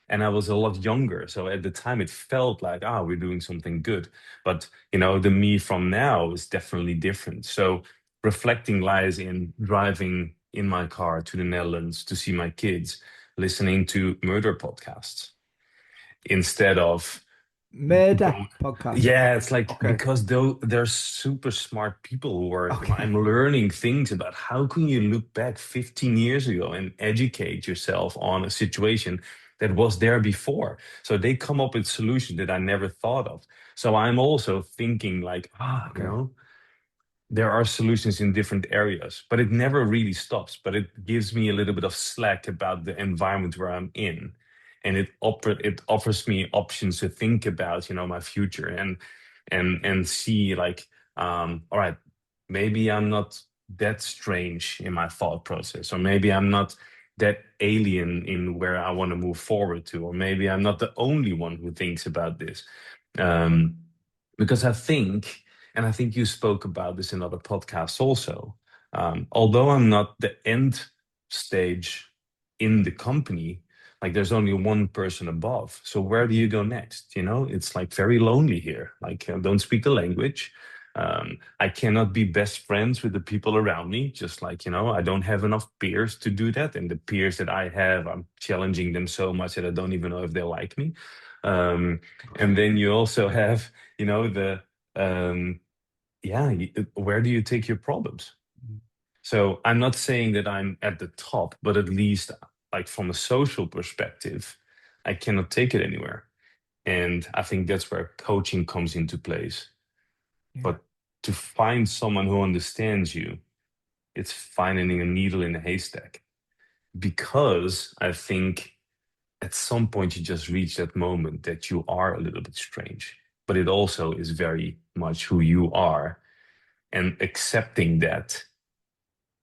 Speaker 2: And I was a lot younger. So at the time it felt like, we're doing something good. But, the me from now is definitely different. So reflecting lies in driving in my car to the Netherlands to see my kids, listening to murder podcasts instead of
Speaker 1: Murder
Speaker 2: go.
Speaker 1: podcasts.
Speaker 2: Yeah, it's like
Speaker 1: Okay.
Speaker 2: because though they're super smart people who are
Speaker 1: Okay.
Speaker 2: I'm learning things about how can you look back 15 years ago and educate yourself on a situation that was there before. So they come up with solutions that I never thought of. So I'm also thinking like,
Speaker 1: Okay.
Speaker 2: there are solutions in different areas, but it never really stops. But it gives me a little bit of slack about the environment where I'm in, and it offers me options to think about, my future and see like, all right, maybe I'm not that strange in my thought process, or maybe I'm not that alien in where I want to move forward to, or maybe I'm not the only one who thinks about this. Um, because I think you spoke about this in other podcasts also. Although I'm not the end stage in the company, like there's only one person above. So where do you go next? It's like very lonely here. Like I don't speak the language. I cannot be best friends with the people around me. Just like, I don't have enough peers to do that. And the peers that I have, I'm challenging them so much that I don't even know if they like me. Um, and
Speaker 1: Okay.
Speaker 2: then you also have, the um, yeah, where do you take your problems? So I'm not saying that I'm at the top, but at least like from a social perspective, I cannot take it anywhere. And I think that's where coaching comes into place.
Speaker 1: Yeah.
Speaker 2: But to find someone who understands you, it's finding a needle in a haystack. Because I think at some point you just reach that moment that you are a little bit strange, but it also is very much who you are. And accepting that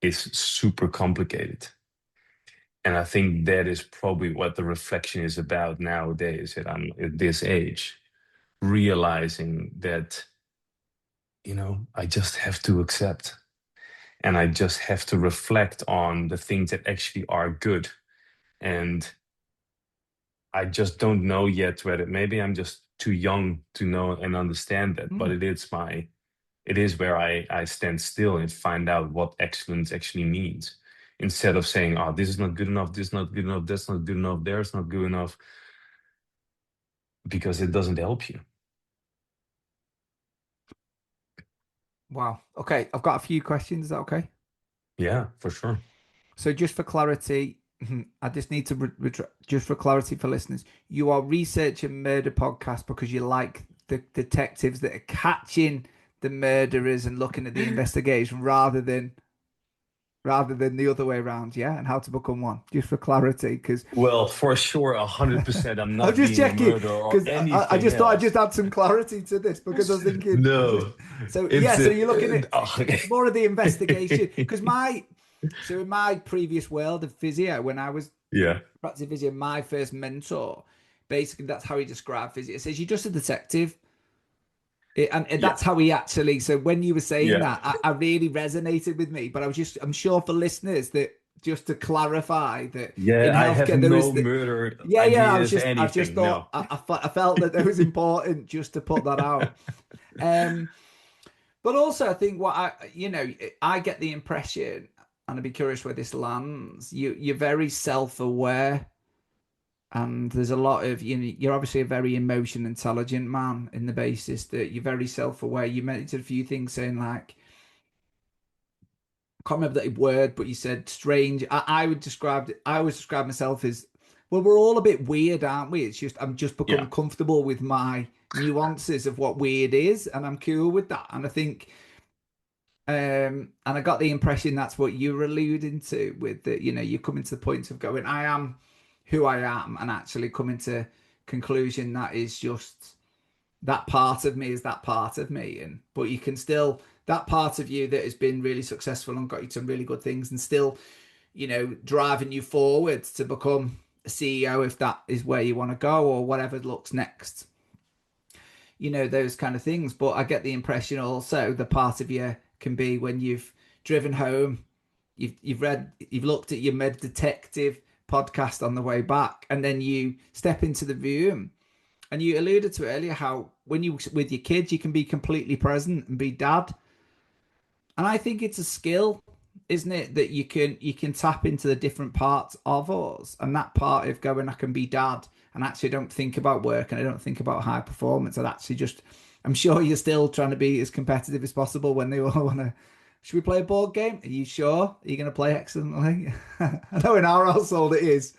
Speaker 2: is super complicated. And I think that is probably what the reflection is about nowadays that I'm at this age, realizing that, I just have to accept and I just have to reflect on the things that actually are good. And I just don't know yet whether maybe I'm just too young to know and understand that, but
Speaker 1: Mm.
Speaker 2: it is my it is where I stand still and find out what excellence actually means. Instead of saying, oh, this is not good enough, this is not good enough, that's not good enough, there's not good enough, because it doesn't help you.
Speaker 1: Wow. Okay, I've got a few questions. Is that okay?
Speaker 2: Yeah, for sure.
Speaker 1: So just for clarity, I just need to just for clarity for listeners, you are researching murder podcast because you like the detectives that are catching the murderers and looking at the investigation rather than the other way around, yeah, and how to become one. Just for clarity, because
Speaker 2: Well, for sure, 100%, I'm
Speaker 1: I'm
Speaker 2: not
Speaker 1: just
Speaker 2: being a
Speaker 1: checking
Speaker 2: murderer or
Speaker 1: because I
Speaker 2: anything
Speaker 1: just thought I'd
Speaker 2: else.
Speaker 1: just add some clarity to this because I was thinking just
Speaker 2: No,
Speaker 1: so yeah.
Speaker 2: it's
Speaker 1: So you're looking at
Speaker 2: oh,
Speaker 1: it's more of the investigation because in my previous world of physio when I was
Speaker 2: yeah,
Speaker 1: practicing physio, my first mentor basically that's how he described physio. It says you're just a detective. And
Speaker 2: yeah,
Speaker 1: that's how he actually. So when you were saying
Speaker 2: yeah,
Speaker 1: that, I really resonated with me. But I'm sure for listeners that just to clarify that in
Speaker 2: yeah. I have
Speaker 1: healthcare there is
Speaker 2: no
Speaker 1: that.
Speaker 2: murder
Speaker 1: Yeah, yeah.
Speaker 2: ideas,
Speaker 1: I just
Speaker 2: anything.
Speaker 1: thought
Speaker 2: No.
Speaker 1: I felt that it was important just to put that out. Um, but also I think I get the impression, and I'd be curious where this lands. You're very self aware and there's a lot of you're obviously a very emotion intelligent man in the basis that you're very self-aware. You mentioned a few things saying like I can't remember that word, but you said strange. I would describe it, I always describe myself as well, we're all a bit weird, aren't we? It's just I'm just become
Speaker 2: Yeah,
Speaker 1: comfortable with my nuances of what weird is and I'm cool with that. And I think and I got the impression that's what you were alluding to with the, you're coming to the point of going, I am who I am, and actually coming to conclusion that is just that part of me is that part of me, and but you can still that part of you that has been really successful and got you some really good things, and still, driving you forward to become a CEO if that is where you want to go or whatever looks next those kind of things. But I get the impression also the part of you can be when you've driven home, you've looked at your med detective podcast on the way back, and then you step into the room. And you alluded to earlier how when you with your kids you can be completely present and be dad. And I think it's a skill, isn't it, that you can tap into the different parts of us, and that part of going, I can be dad, and actually don't think about work and I don't think about high performance. And actually just, I'm sure you're still trying to be as competitive as possible when they all want to. Should we play a board game? Are you sure? Are you going to play excellently? I know in our household it is.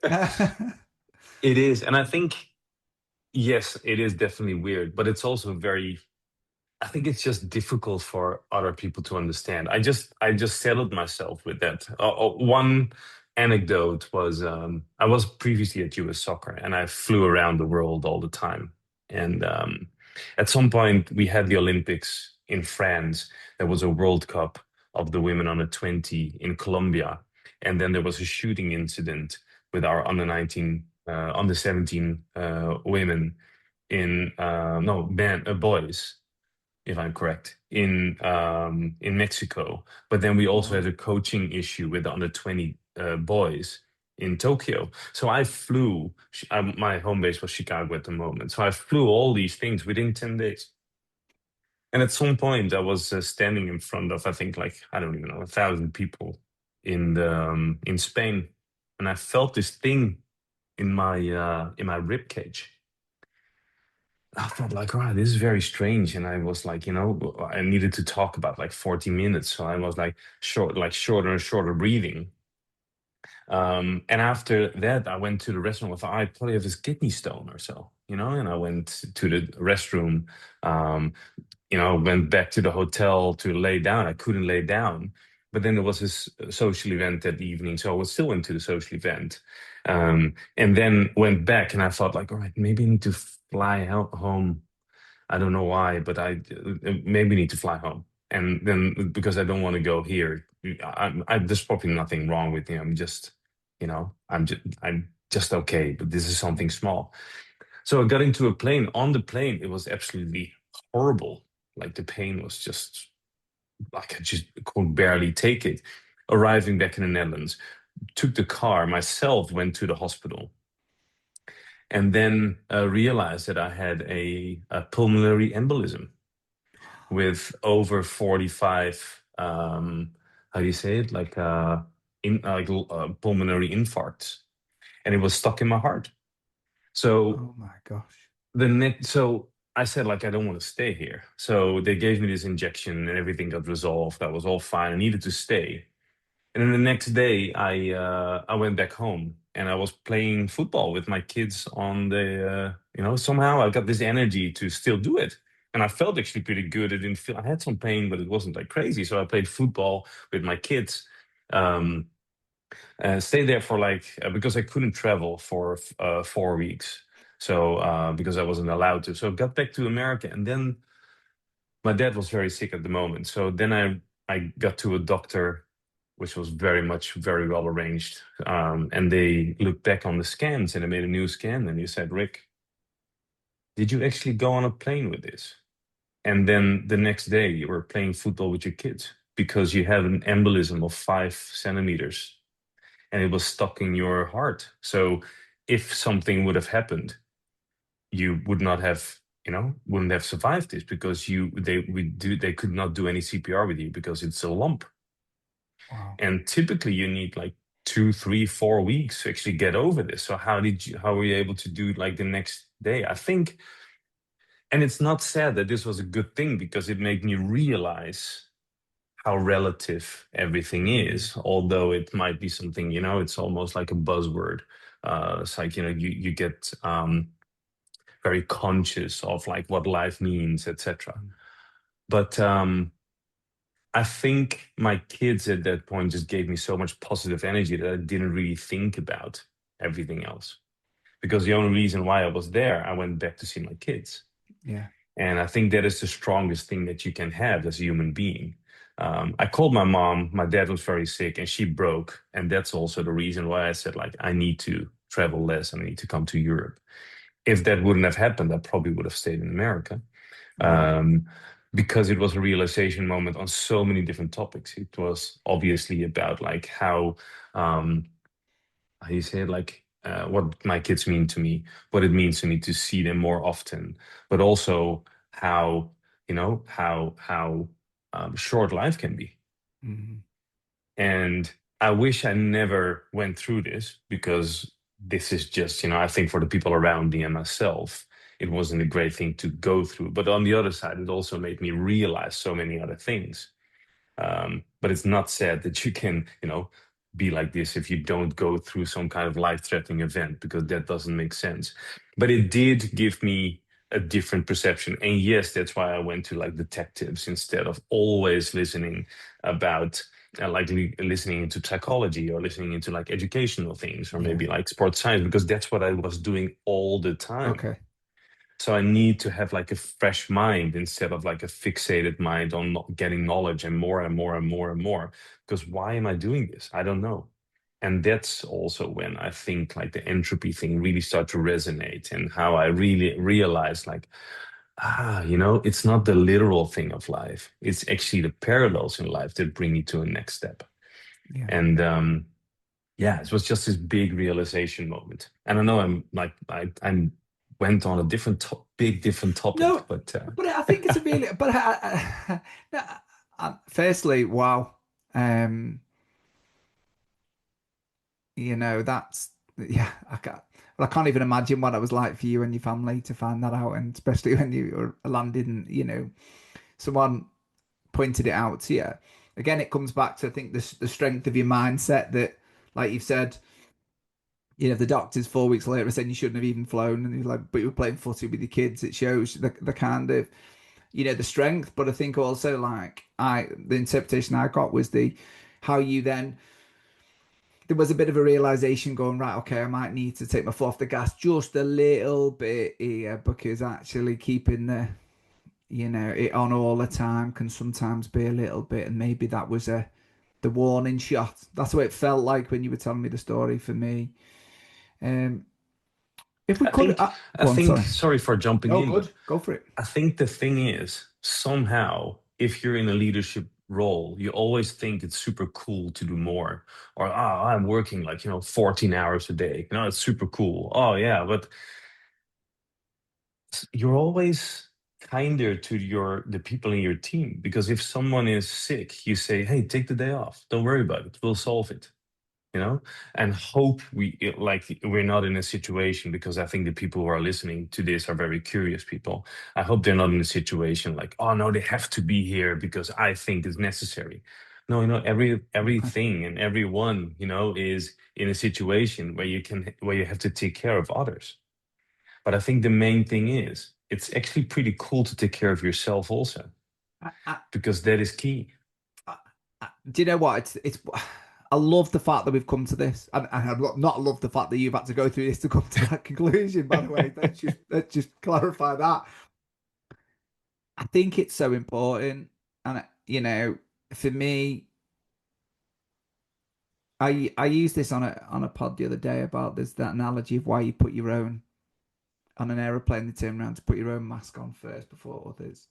Speaker 2: it is. And I think, yes, it is definitely weird, but it's also very, I think it's just difficult for other people to understand. I just settled myself with that. One anecdote was I was previously at US Soccer and I flew around the world all the time. And at some point we had the Olympics in France. There was a World Cup of the women under 20 in Colombia, and then there was a shooting incident with our under 19, under 17 women in no men boys, if I'm correct, in Mexico. But then we also
Speaker 1: Wow.
Speaker 2: had a coaching issue with the under 20 boys in Tokyo. So I flew. My home base was Chicago at the moment. So I flew all these things within 10 days. And at some point, I was standing in front of, I think, like, I don't even know, 1,000 people in Spain, and I felt this thing in my rib cage. I felt like, wow, this is very strange. And I was like, I needed to talk about like 40 minutes. So I was like shorter and shorter breathing. And after that, I went to the restaurant. I thought I probably have this kidney stone or so, and I went to the restroom, um, went back to the hotel to lay down. I couldn't lay down. But then there was this social event that evening. So I was still into the social event. And then went back and I thought like, all right, maybe I need to fly out home. I don't know why, but I maybe need to fly home. And then because I don't want to go here, there's probably nothing wrong with me. I'm just okay, but this is something small. So I got into a plane. On the plane, it was absolutely horrible. Like the pain was just like I just could barely take it. Arriving back in the Netherlands, took the car myself, went to the hospital, and then realized that I had a pulmonary embolism. with over 45, how do you say it? Like pulmonary infarcts, and it was stuck in my heart. So
Speaker 1: Oh my gosh.
Speaker 2: so I said like I don't want to stay here. So they gave me this injection and everything got resolved. That was all fine. I needed to stay. And then the next day I went back home and I was playing football with my kids on the somehow I got this energy to still do it. And I felt actually pretty good. I had some pain, but it wasn't like crazy. So I played football with my kids. Um, Stayed there for like because I couldn't travel for 4 weeks. So because I wasn't allowed to. So got back to America, and then my dad was very sick at the moment. So then I got to a doctor, which was very well arranged. And they looked back on the scans and they made a new scan, and he said, "Rick, did you actually go on a plane with this?" And then the next day you were playing football with your kids because you had an embolism of 5 centimeters and it was stuck in your heart. So if something would have happened, you would not have, wouldn't have survived this because they could not do any CPR with you because it's a lump.
Speaker 1: Wow.
Speaker 2: And typically you need like 2, 3, 4 weeks to actually get over this. So how were you able to do it like the next day? I think, and it's not said that this was a good thing because it made me realize how relative everything
Speaker 1: Mm,
Speaker 2: is, although it might be something, it's almost like a buzzword. It's like, you get very conscious of like what life means, etc.
Speaker 1: mm,
Speaker 2: But I think my kids at that point just gave me so much positive energy that I didn't really think about everything else. Because the only reason why I was there, I went back to see my kids.
Speaker 1: yeah.
Speaker 2: And I think that is the strongest thing that you can have as a human being. I called my mom. My dad was very sick, and she broke. And that's also the reason why I said, like, I need to travel less and I need to come to Europe. If that wouldn't have happened, I probably would have stayed in America.
Speaker 1: Yeah.
Speaker 2: Um, because it was a realization moment on so many different topics. It was obviously about like how you say it, like what my kids mean to me, what it means to me to see them more often, but also how how short life can be.
Speaker 1: Mm,
Speaker 2: And I wish I never went through this because this is just, I think for the people around me and myself, it wasn't a great thing to go through. But on the other side, it also made me realize so many other things. But it's not said that you can, be like this if you don't go through some kind of life-threatening event, because that doesn't make sense. But it did give me a different perception. And yes, that's why I went to like detectives instead of always listening about listening into psychology or listening into like educational things or
Speaker 1: yeah.
Speaker 2: maybe like sports science, because that's what I was doing all the time.
Speaker 1: Okay.
Speaker 2: So I need to have like a fresh mind instead of like a fixated mind on not getting knowledge and more and more and more and more. Because why am I doing this? I don't know. And that's also when I think like the entropy thing really started to resonate, and how I really realized like, it's not the literal thing of life. It's actually the parallels in life that bring you to a next step.
Speaker 1: Yeah.
Speaker 2: And yeah, it was just this big realization moment. And I know I'm went on a big different topic,
Speaker 1: No,
Speaker 2: but
Speaker 1: but I think it's a really, but no, firstly, wow. Um, that's, yeah, well, I can't even imagine what it was like for you and your family to find that out, and especially when you were landed and, someone pointed it out to you. Again, it comes back to, I think, the strength of your mindset that, like you've said, the doctors 4 weeks later saying you shouldn't have even flown, and you're like, but you were playing footy with your kids. It shows the kind of, the strength. But I think also, like, the interpretation I got was how you then, there was a bit of a realization going, right, okay, I might need to take my foot off the gas just a little bit here, because actually keeping it on all the time can sometimes be a little bit, and maybe that was the warning shot. That's what it felt like when you were telling me the story for me. Um, if we
Speaker 2: I
Speaker 1: could,
Speaker 2: think I
Speaker 1: go on,
Speaker 2: think
Speaker 1: sorry.
Speaker 2: sorry for jumping
Speaker 1: Oh,
Speaker 2: in, but
Speaker 1: good, go for it.
Speaker 2: I think the thing is somehow if you're in a leadership role, you always think it's super cool to do more, or I'm working like 14 hours a day. It's super cool. Oh yeah, but you're always kinder to the people in your team. Because if someone is sick, you say, hey, take the day off, don't worry about it, we'll solve it, you know. And hope we're not in a situation, because I think the people who are listening to this are very curious people. I hope they're not in a situation like, oh no, they have to be here because I think it's necessary. No, everything and everyone, is in a situation where you have to take care of others. But I think the main thing is it's actually pretty cool to take care of yourself also,
Speaker 1: I, I,
Speaker 2: because that is key.
Speaker 1: do you know what? It's. I love the fact that we've come to this, and I not love the fact that you've had to go through this to come to that conclusion. By the way, let's just clarify that. I think it's so important, and for me, I used this on a pod the other day about there's that analogy of why you put your own on an aeroplane. They turn around to put your own mask on first before others,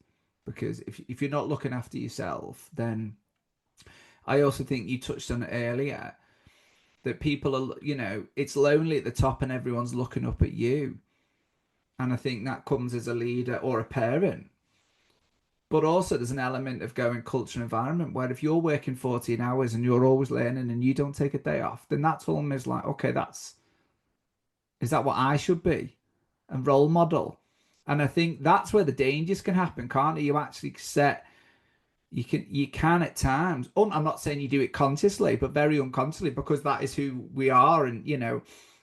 Speaker 1: because if you're not looking after yourself, then I also think you touched on it earlier that people are, it's lonely at the top and everyone's looking up at you. And I think that comes as a leader or a parent. But also, there's an element of going culture and environment where if you're working 14 hours and you're always learning and you don't take a day off, then that's almost like, okay, is that what I should be? And role model. And I think that's where the dangers can happen, can't it? You actually you can at times. I'm not saying you do it consciously, but very unconsciously, because that is who we are. And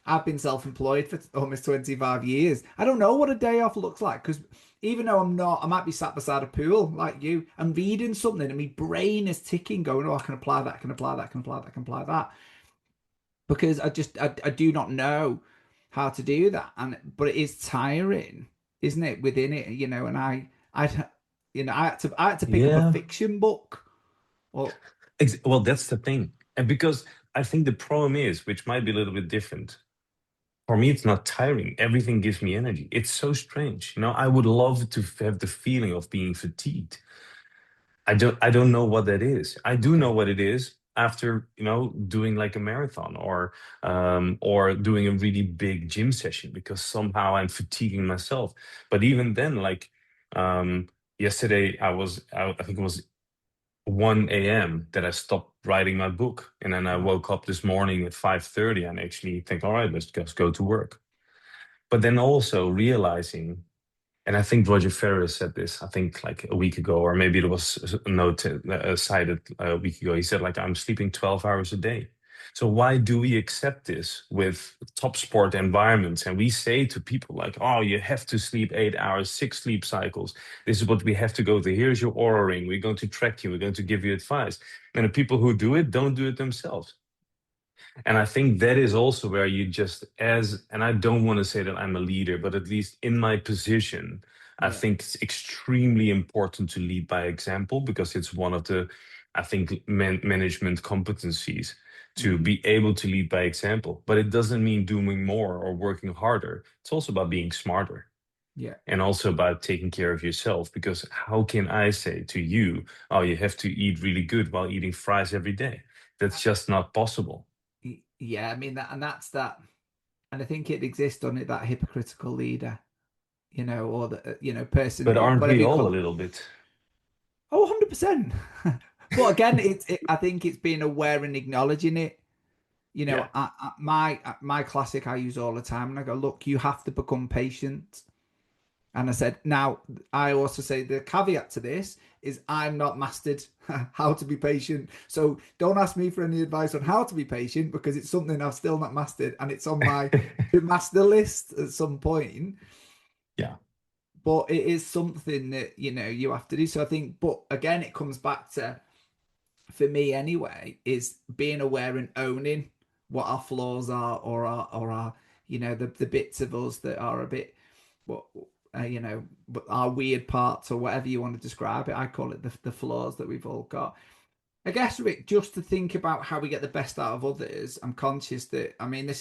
Speaker 1: I've been self-employed for almost 25 years. I don't know what a day off looks like, because even though I might be sat beside a pool like you and reading something, and my brain is ticking, going, oh, I can apply that, I can apply that, I can apply that, I can apply that, because I do not know how to do that. But it is tiring, isn't it, within it, and I had to pick up a
Speaker 2: Yeah.
Speaker 1: fiction book. Or
Speaker 2: Well, that's the thing. And because I think the problem is, which might be a little bit different. For me, it's not tiring. Everything gives me energy. It's so strange. I would love to have the feeling of being fatigued. I don't know what that is. I do know
Speaker 1: okay,
Speaker 2: what it is after, doing like a marathon, or doing a really big gym session, because somehow I'm fatiguing myself. But even then, like, yesterday I think it was 1 a.m. that I stopped writing my book. And then I
Speaker 1: right,
Speaker 2: woke up this morning at 5:30 and actually think, all right, let's just go to work. But then also realizing, and I think Roger Federer said this, I think like a week ago, or maybe it was a note cited a week ago. He said, like, I'm sleeping 12 hours a day. So why do we accept this with top sport environments? And we say to people like, oh, you have to sleep 8 hours, 6 sleep cycles. This is what we have to go to. Here's your aura ring. We're going to track you. We're going to give you advice. And the people who do it don't do it themselves. And I think that is also where you just, and I don't want to say that I'm a leader, but at least in my position, I
Speaker 1: yeah,
Speaker 2: think it's extremely important to lead by example, because it's one of the, I think, management competencies, to
Speaker 1: mm,
Speaker 2: be able to lead by example. But it doesn't mean doing more or working harder. It's also about being smarter,
Speaker 1: yeah.
Speaker 2: and also about taking care of yourself. Because how can I say to you, oh, you have to eat really good while eating fries every day? That's just not possible.
Speaker 1: Yeah, I mean that, and that's that, and I think it exists on it, that hypocritical leader, or the person
Speaker 2: But
Speaker 1: who,
Speaker 2: aren't
Speaker 1: whatever
Speaker 2: we
Speaker 1: you
Speaker 2: all a
Speaker 1: call.
Speaker 2: little bit?
Speaker 1: Oh, 100%. But again, I think it's being aware and acknowledging it.
Speaker 2: Yeah.
Speaker 1: My classic I use all the time, and I go, look, you have to become patient. And I said, now I also say the caveat to this is I'm not mastered how to be patient. So don't ask me for any advice on how to be patient, because it's something I've still not mastered, and it's on my to master list at some point.
Speaker 2: Yeah.
Speaker 1: But it is something that you have to do. So I think, but again, it comes back to, for me anyway, is being aware and owning what our flaws are, or our the bits of us that are a bit, what but our weird parts, or whatever you want to describe it. I call it the flaws that we've all got. I guess, Rick, just to think about how we get the best out of others. I'm conscious that, I mean,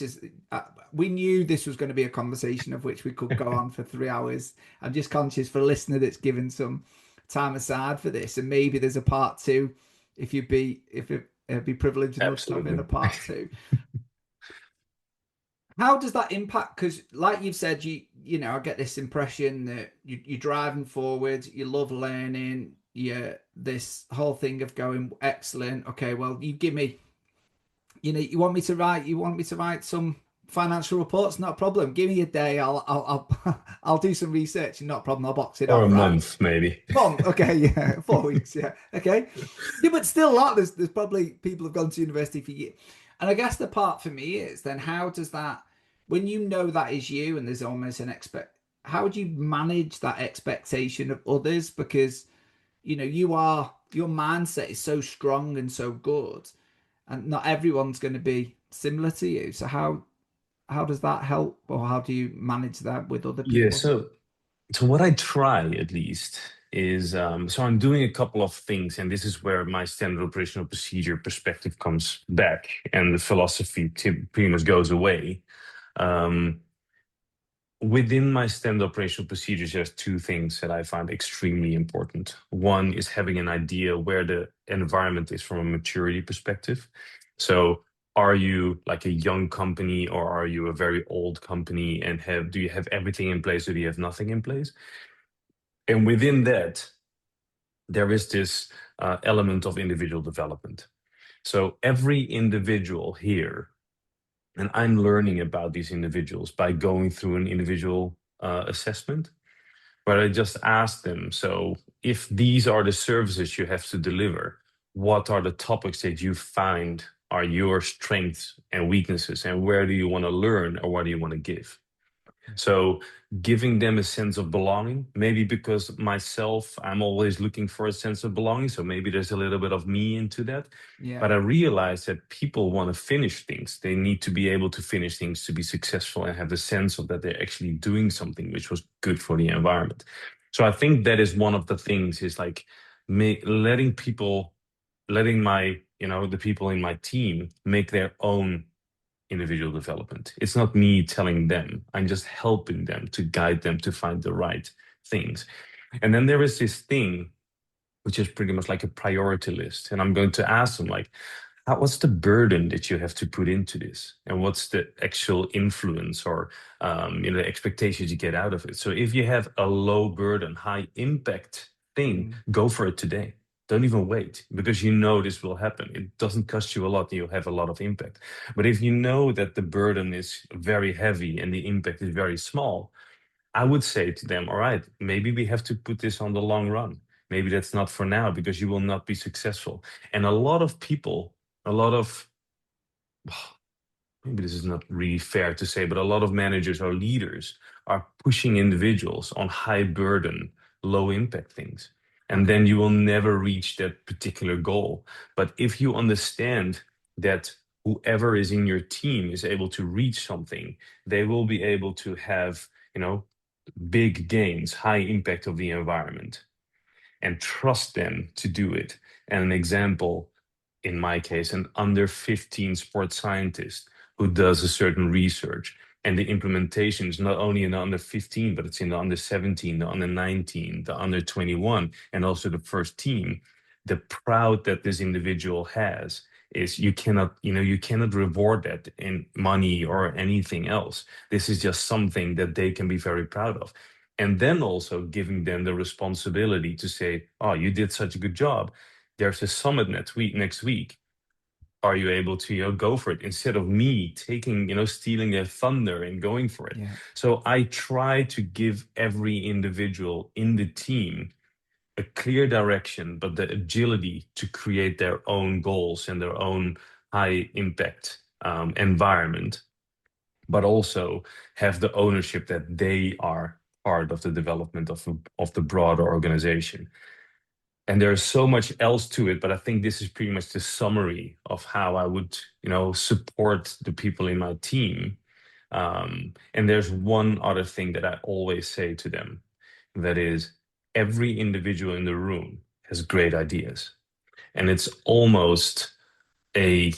Speaker 1: we knew this was going to be a conversation of which we could go on for 3 hours. I'm just conscious for a listener that's given some time aside for this, and maybe there's a part two, if it be privileged enough to have in a
Speaker 2: Absolutely.
Speaker 1: part two. How does that impact? Because, like you've said, I get this impression that you're driving forward, you love learning, this whole thing of going excellent. Okay, well, you give me, you want me to write some financial reports, not a problem. Give me a day, I'll do some research, not a problem. I'll box it
Speaker 2: Or a
Speaker 1: off, right?
Speaker 2: month, maybe.
Speaker 1: Month, okay, yeah, 4 weeks, yeah, okay, yeah, but still, a lot. There's probably people who've gone to university for years, and I guess the part for me is then how does that, when you know that is you, and there's almost an expect, how do you manage that expectation of others? Because your mindset is so strong and so good, and not everyone's going to be similar to you. So how does that help, or how do you manage that with other
Speaker 2: Yeah,
Speaker 1: people?
Speaker 2: so what I try at least is so I'm doing a couple of things, and this is where my standard operational procedure perspective comes back, and the philosophy pretty much goes away. Um, Within my standard operational procedures, there's two things that I find extremely important. One is having an idea where the environment is from a maturity perspective. So, are you like a young company, or are you a very old company, and have do you have everything in place, or do you have nothing in place? And within that, there is this element of individual development. So every individual here, and I'm learning about these individuals by going through an individual assessment, where I just ask them, so if these are the services you have to deliver, what are the topics that you find are your strengths and weaknesses, and where do you want to learn, or what do you want to give? So giving them a sense of belonging, maybe because myself, I'm always looking for a sense of belonging. So maybe there's a little bit of me into that.
Speaker 1: Yeah,
Speaker 2: But I realize that people want to finish things. They need to be able to finish things to be successful and have the sense of that they're actually doing something which was good for the environment. So I think that is one of the things is like letting people, letting the people in my team make their own individual development. It's not me telling them, I'm just helping them to guide them to find the right things. And then there is this thing, which is pretty much like a priority list. And I'm going to ask them, like, what's the burden that you have to put into this? And what's the actual influence or the expectations you get out of it? So if you have a low burden, high impact thing,
Speaker 1: mm,
Speaker 2: go for it today. Don't even wait because you know this will happen. It doesn't cost you a lot, and you'll have a lot of impact. But if you know that the burden is very heavy and the impact is very small, I would say to them, all right, maybe we have to put this on the long run. Maybe that's not for now because you will not be successful. And a lot of people, a lot of, maybe this is not really fair to say, but a lot of managers or leaders are pushing individuals on high burden, low impact things. And
Speaker 1: okay,
Speaker 2: then you will never reach that particular goal. But if you understand that whoever is in your team is able to reach something, they will be able to have, big gains, high impact of the environment, and trust them to do it. And an example, in my case, an under 15 sports scientist who does a certain research. And the implementation is not only in the under 15, but it's in the under 17, the under 19, the under 21, and also the first team. The proud that this individual has is you cannot reward that in money or anything else. This is just something that they can be very proud of, and then also giving them the responsibility to say, "Oh, you did such a good job. There's a summit next week. Are you able to go for it?" Instead of me taking, stealing their thunder and going for it.
Speaker 1: yeah,
Speaker 2: So I try to give every individual in the team a clear direction, but the agility to create their own goals and their own high impact environment, but also have the ownership that they are part of the development of the broader organization. And there's so much else to it, but I think this is pretty much the summary of how I would, support the people in my team. And there's one other thing that I always say to them, that is, every individual in the room has great ideas. And it's almost a,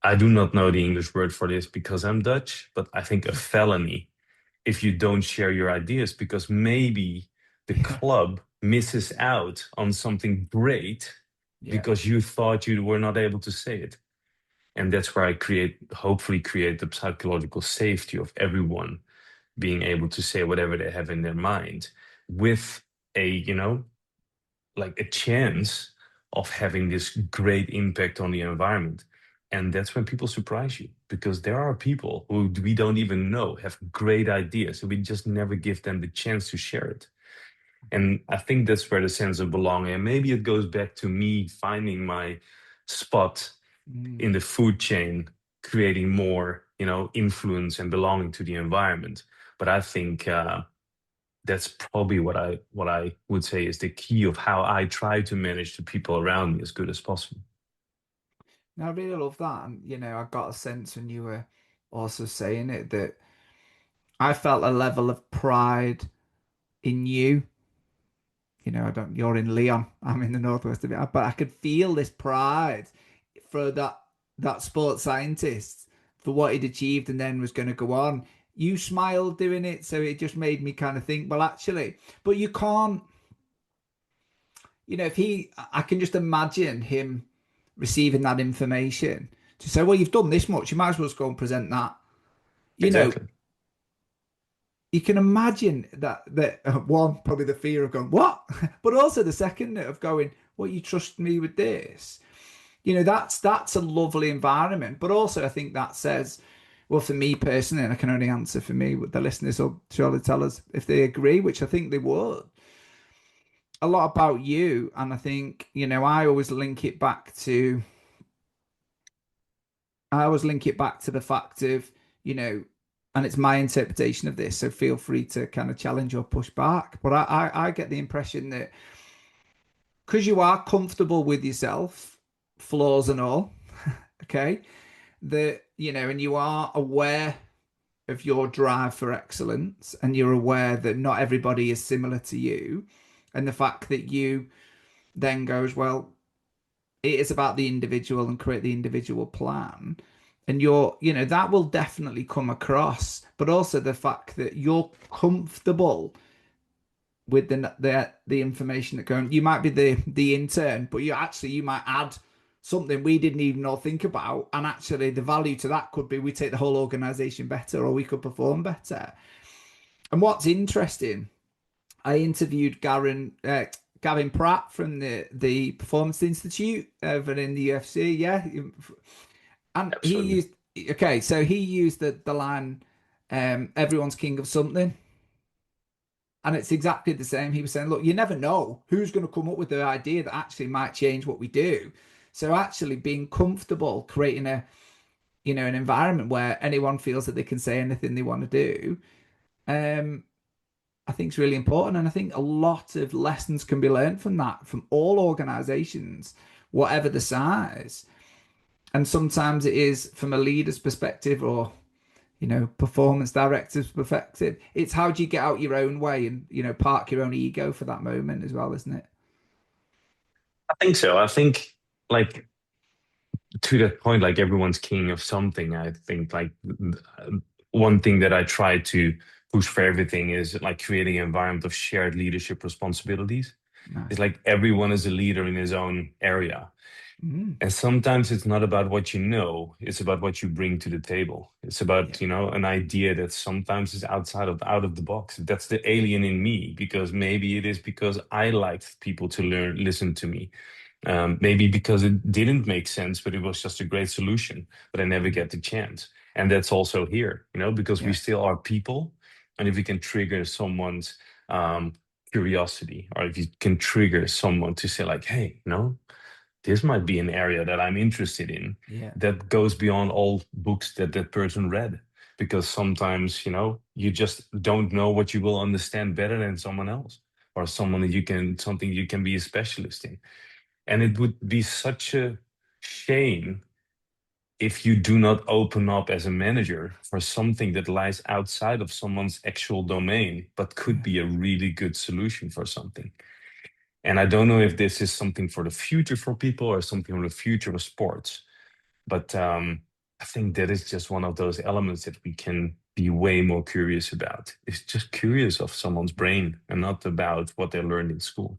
Speaker 2: I do not know the English word for this because I'm Dutch, but I think a felony if you don't share your ideas, because maybe the
Speaker 1: yeah,
Speaker 2: club misses out on something great
Speaker 1: yeah,
Speaker 2: because you thought you were not able to say it. And that's where I hopefully create the psychological safety of everyone being able to say whatever they have in their mind with a, like a chance of having this great impact on the environment. And that's when people surprise you, because there are people who we don't even know have great ideas, and we just never give them the chance to share it. And I think that's where the sense of belonging, and maybe it goes back to me finding my spot
Speaker 1: Mm.
Speaker 2: in the food chain, creating more, influence and belonging to the environment. But I think that's probably what I would say is the key of how I try to manage the people around me as good as possible.
Speaker 1: Now, I really love that. And, I got a sense when you were also saying it that I felt a level of pride in you. You're in Leon, I'm in the northwest of it, but I could feel this pride for that sports scientist for what he'd achieved and then was going to go on. You smiled doing it, so it just made me kind of think, well, actually, but you can't, if I can just imagine him receiving that information to say, well, you've done this much, you might as well just go and present that. You know,
Speaker 2: Exactly.
Speaker 1: you can imagine that one, probably the fear of going, what? But also the second of going, well, you trust me with this. That's a lovely environment. But also I think that says, well, for me personally, and I can only answer for me, the listeners will surely tell us if they agree, which I think they would, a lot about you. And I think, I always link it back to the fact of, you know, and it's my interpretation of this, so feel free to kind of challenge or push back. But I get the impression that because you are comfortable with yourself, flaws and all, okay, that, and you are aware of your drive for excellence, and you're aware that not everybody is similar to you, and the fact that you then goes, well, it is about the individual and create the individual plan. And that will definitely come across, but also the fact that you're comfortable with the information that going. You might be the intern, but you might add something we didn't even all think about, and actually the value to that could be we take the whole organization better, or we could perform better. And what's interesting, I interviewed Gavin Pratt from the Performance Institute over in the UFC. Yeah, and he
Speaker 2: Absolutely.
Speaker 1: used okay, so he used the line, "Everyone's king of something," and it's exactly the same. He was saying, "Look, you never know who's going to come up with the idea that actually might change what we do." So actually, being comfortable, creating an environment where anyone feels that they can say anything they want to do. Um, I think is really important. And I think a lot of lessons can be learned from that, from all organizations, whatever the size. And sometimes it is from a leader's perspective or, performance director's perspective. It's how do you get out your own way and, park your own ego for that moment as well, isn't it?
Speaker 2: I think so. I think like to that point, like everyone's king of something. I think like one thing that I try to push for everything is like creating an environment of shared leadership responsibilities. It's
Speaker 1: Nice.
Speaker 2: like everyone is a leader in his own area.
Speaker 1: Mm,
Speaker 2: And sometimes it's not about what you know, it's about what you bring to the table. It's
Speaker 1: yeah.
Speaker 2: about, an idea that sometimes is out of the box. That's the alien in me, because maybe it is because I liked people to listen to me. Maybe because it didn't make sense, but it was just a great solution, but I never
Speaker 1: Mm,
Speaker 2: get the chance. And that's also here, because we
Speaker 1: yes.
Speaker 2: still are people. And if we can trigger someone's curiosity, or if you can trigger someone to say, like, hey, this might be an area that I'm interested in,
Speaker 1: Yeah.
Speaker 2: that goes beyond all books that that person read. Because sometimes, you just don't know what you will understand better than someone else, or someone that something you can be a specialist in. And it would be such a shame if you do not open up as a manager for something that lies outside of someone's actual domain, but could
Speaker 1: Yeah.
Speaker 2: be a really good solution for something. And I don't know if this is something for the future for people or something for the future of sports, but I think that is just one of those elements that we can be way more curious about. It's just curious of someone's brain and not about what they learned in school.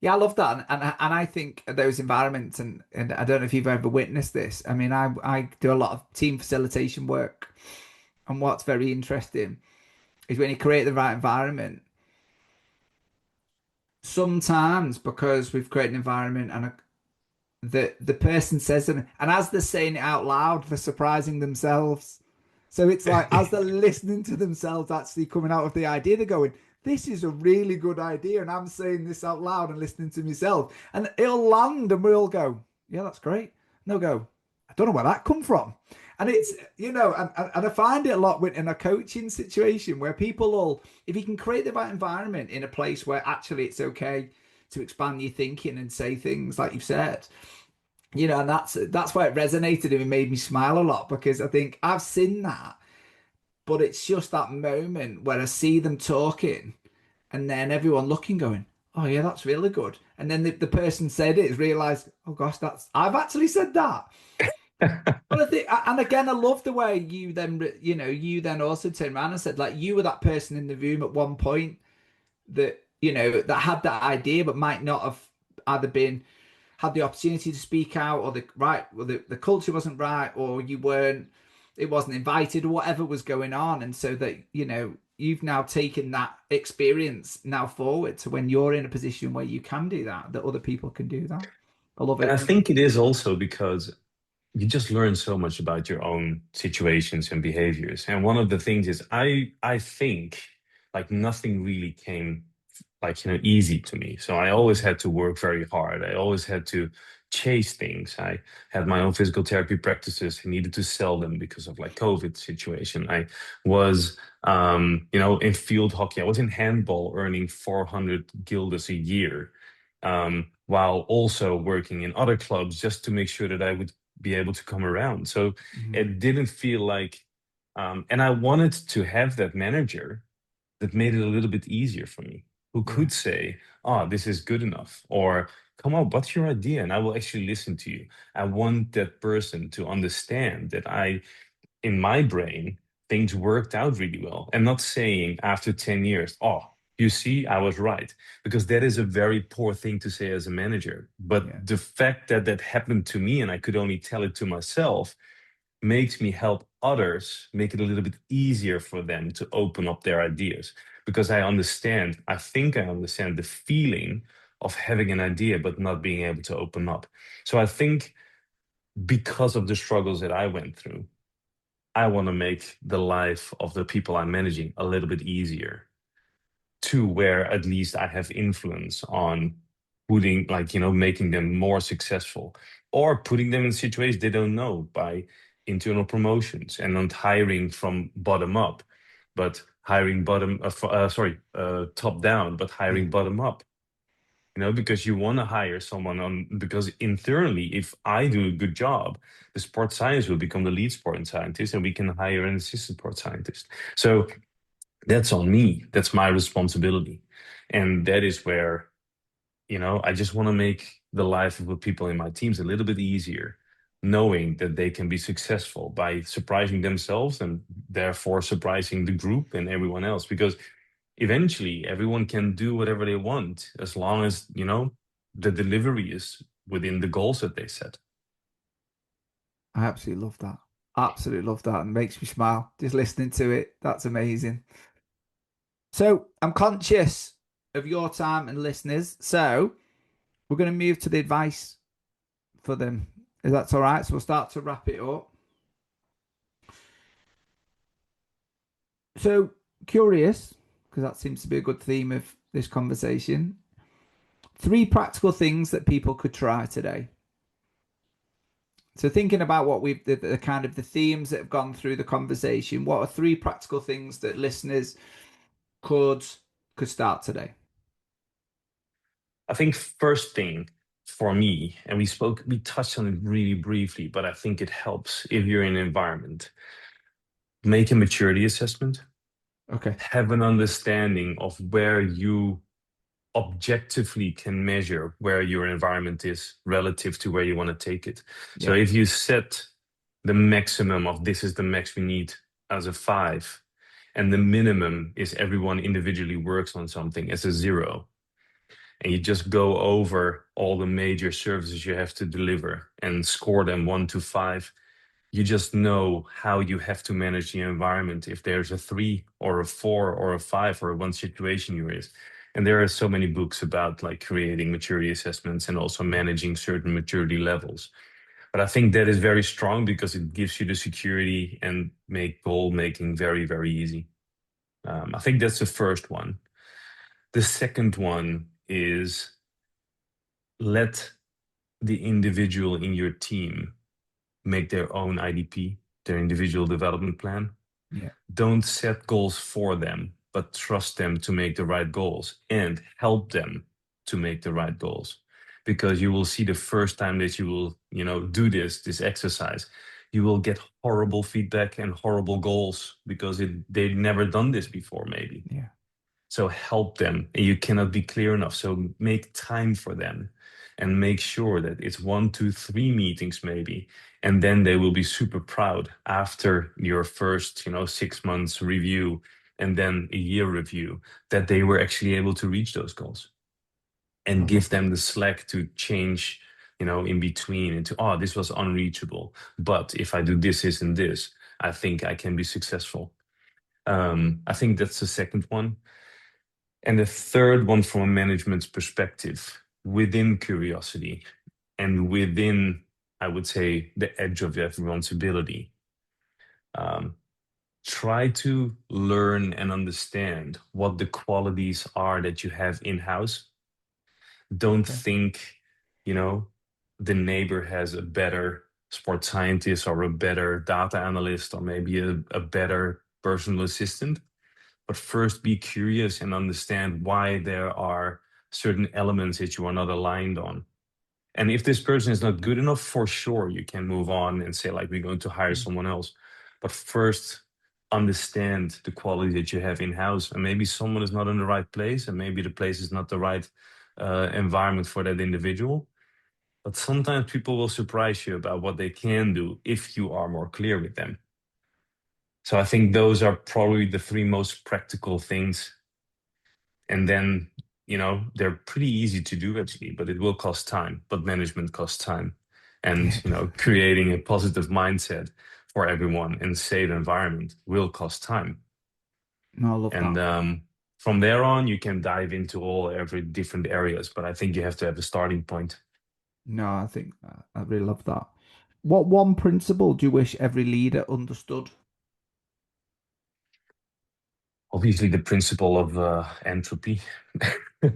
Speaker 1: Yeah, I love that, and I think those environments, and I don't know if you've ever witnessed this. I mean, I do a lot of team facilitation work And what's very interesting is when you create the right environment, sometimes because we've created an environment and the person says something, and as they're saying it out loud, they're surprising themselves. So it's like as they're listening to themselves actually coming out of the idea, they're going, "This is a really good idea," and I'm saying this out loud and listening to myself, and it'll land, and we'll go, "Yeah, that's great." And they'll go, "I don't know where that come from." And it's, and I find it a lot in a coaching situation where people will, if you can create the right environment in a place where actually it's okay to expand your thinking and say things like you've said, and that's why it resonated and it made me smile a lot, because I think I've seen that, but it's just that moment where I see them talking and then everyone looking, going, "Oh yeah, that's really good." And then the person said it has realized, "Oh gosh, that's I've actually said that." But I think, and again, I love the way you then also turned around and said, like, you were that person in the room at one point that, that had that idea, but might not have either been had the opportunity to speak out, or the culture wasn't right, or it wasn't invited, or whatever was going on. And so that, you've now taken that experience now forward to when you're in a position where you can do that other people can do that. I love
Speaker 2: And I
Speaker 1: it.
Speaker 2: think it is also because you just learn so much about your own situations and behaviors. And one of the things is I think like nothing really came like easy to me. So I always had to work very hard. I always had to chase things. I had my own physical therapy practices. I needed to sell them because of like COVID situation. I was in field hockey. I was in handball earning 400 guilders a year. While also working in other clubs just to make sure that I would be able to come around. So
Speaker 1: Mhm.
Speaker 2: it didn't feel like, and I wanted to have that manager that made it a little bit easier for me, who
Speaker 1: Yeah.
Speaker 2: could say, "Oh, this is good enough," or "Come on, what's your idea?" And I will actually listen to you. I want that person to understand that in my brain, things worked out really well. And not saying after 10 years, "Oh, you see, I was right," because that is a very poor thing to say as a manager. But
Speaker 1: Yeah.
Speaker 2: the fact that that happened to me and I could only tell it to myself makes me help others make it a little bit easier for them to open up their ideas. Because I think I understand the feeling of having an idea but not being able to open up. So I think because of the struggles that I went through, I want to make the life of the people I'm managing a little bit easier, to where at least I have influence on putting, like, making them more successful, or putting them in situations they don't know by internal promotions, and not hiring from bottom up, but hiring top down, but
Speaker 1: Yeah.
Speaker 2: hiring bottom up. Because you want to hire someone on, because internally, if I do a good job, the sports science will become the lead sports scientist, and we can hire an assistant sports scientist. So that's on me. That's my responsibility. And that is where, I just want to make the life of the people in my teams a little bit easier, knowing that they can be successful by surprising themselves and therefore surprising the group and everyone else. Because eventually everyone can do whatever they want as long as, the delivery is within the goals that they set.
Speaker 1: I absolutely love that. Absolutely love that. And makes me smile just listening to it. That's amazing. So I'm conscious of your time and listeners. So we're going to move to the advice for them. If that's all right. So we'll start to wrap it up. So curious, because that seems to be a good theme of this conversation. 3 practical things that people could try today. So thinking about what the kind of the themes that have gone through the conversation, what are 3 practical things that listeners could could start today?
Speaker 2: I think first thing for me, and we touched on it really briefly, but I think it helps if you're in an environment, make a maturity assessment,
Speaker 1: Okay.
Speaker 2: have an understanding of where you objectively can measure where your environment is relative to where you want to take it. So
Speaker 1: Yeah.
Speaker 2: if you set the maximum of this is the max we need as a 5, and the minimum is everyone individually works on something as a 0, and you just go over all the major services you have to deliver and score them 1 to 5, You just know how you have to manage the environment if there's a 3 or a 4 or a 5 or a 1 situation you're in. And there are so many books about like creating maturity assessments and also managing certain maturity levels. But I think that is very strong because it gives you the security and make goal making very, very easy. I think that's the first one. The second one is let the individual in your team make their own IDP, their individual development plan.
Speaker 1: Yeah.
Speaker 2: Don't set goals for them, but trust them to make the right goals and help them to make the right goals. Because you will see the first time that you will, do this exercise, you will get horrible feedback and horrible goals because they've never done this before, maybe.
Speaker 1: Yeah.
Speaker 2: So help them. And you cannot be clear enough. So make time for them and make sure that it's 1, 2, 3 meetings maybe. And then they will be super proud after your first, 6 months review and then a year review that they were actually able to reach those goals
Speaker 1: I
Speaker 2: and
Speaker 1: love
Speaker 2: give
Speaker 1: that.
Speaker 2: them the slack to change, in between into, oh, this was unreachable. But if I do this, this, and this, I think I can be successful. I think that's the second one. And the third one, from a management's perspective, within curiosity and within, I would say, the edge of everyone's ability, um, try to learn and understand what the qualities are that you have in house. Don't
Speaker 1: Okay.
Speaker 2: think, you know, the neighbor has a better sports scientist or a better data analyst or maybe a better personal assistant, but first be curious and understand why there are certain elements that you are not aligned on. And if this person is not good enough, for sure, you can move on and say, like, we're going to hire
Speaker 1: Mm.
Speaker 2: someone else. But first, understand the quality that you have in house. And maybe someone is not in the right place, and maybe the place is not the right environment for that individual. But sometimes people will surprise you about what they can do if you are more clear with them. So I think those are probably the three most practical things. And then, they're pretty easy to do actually, but it will cost time. But management costs time. And,
Speaker 1: Yeah.
Speaker 2: creating a positive mindset for everyone and safe environment will cost time.
Speaker 1: No, I love
Speaker 2: And
Speaker 1: that.
Speaker 2: from there on, you can dive into all every different areas. But I think you have to have a starting point.
Speaker 1: No, I think I really love that. What one principle do you wish every leader understood?
Speaker 2: Obviously, the principle of entropy,
Speaker 1: Full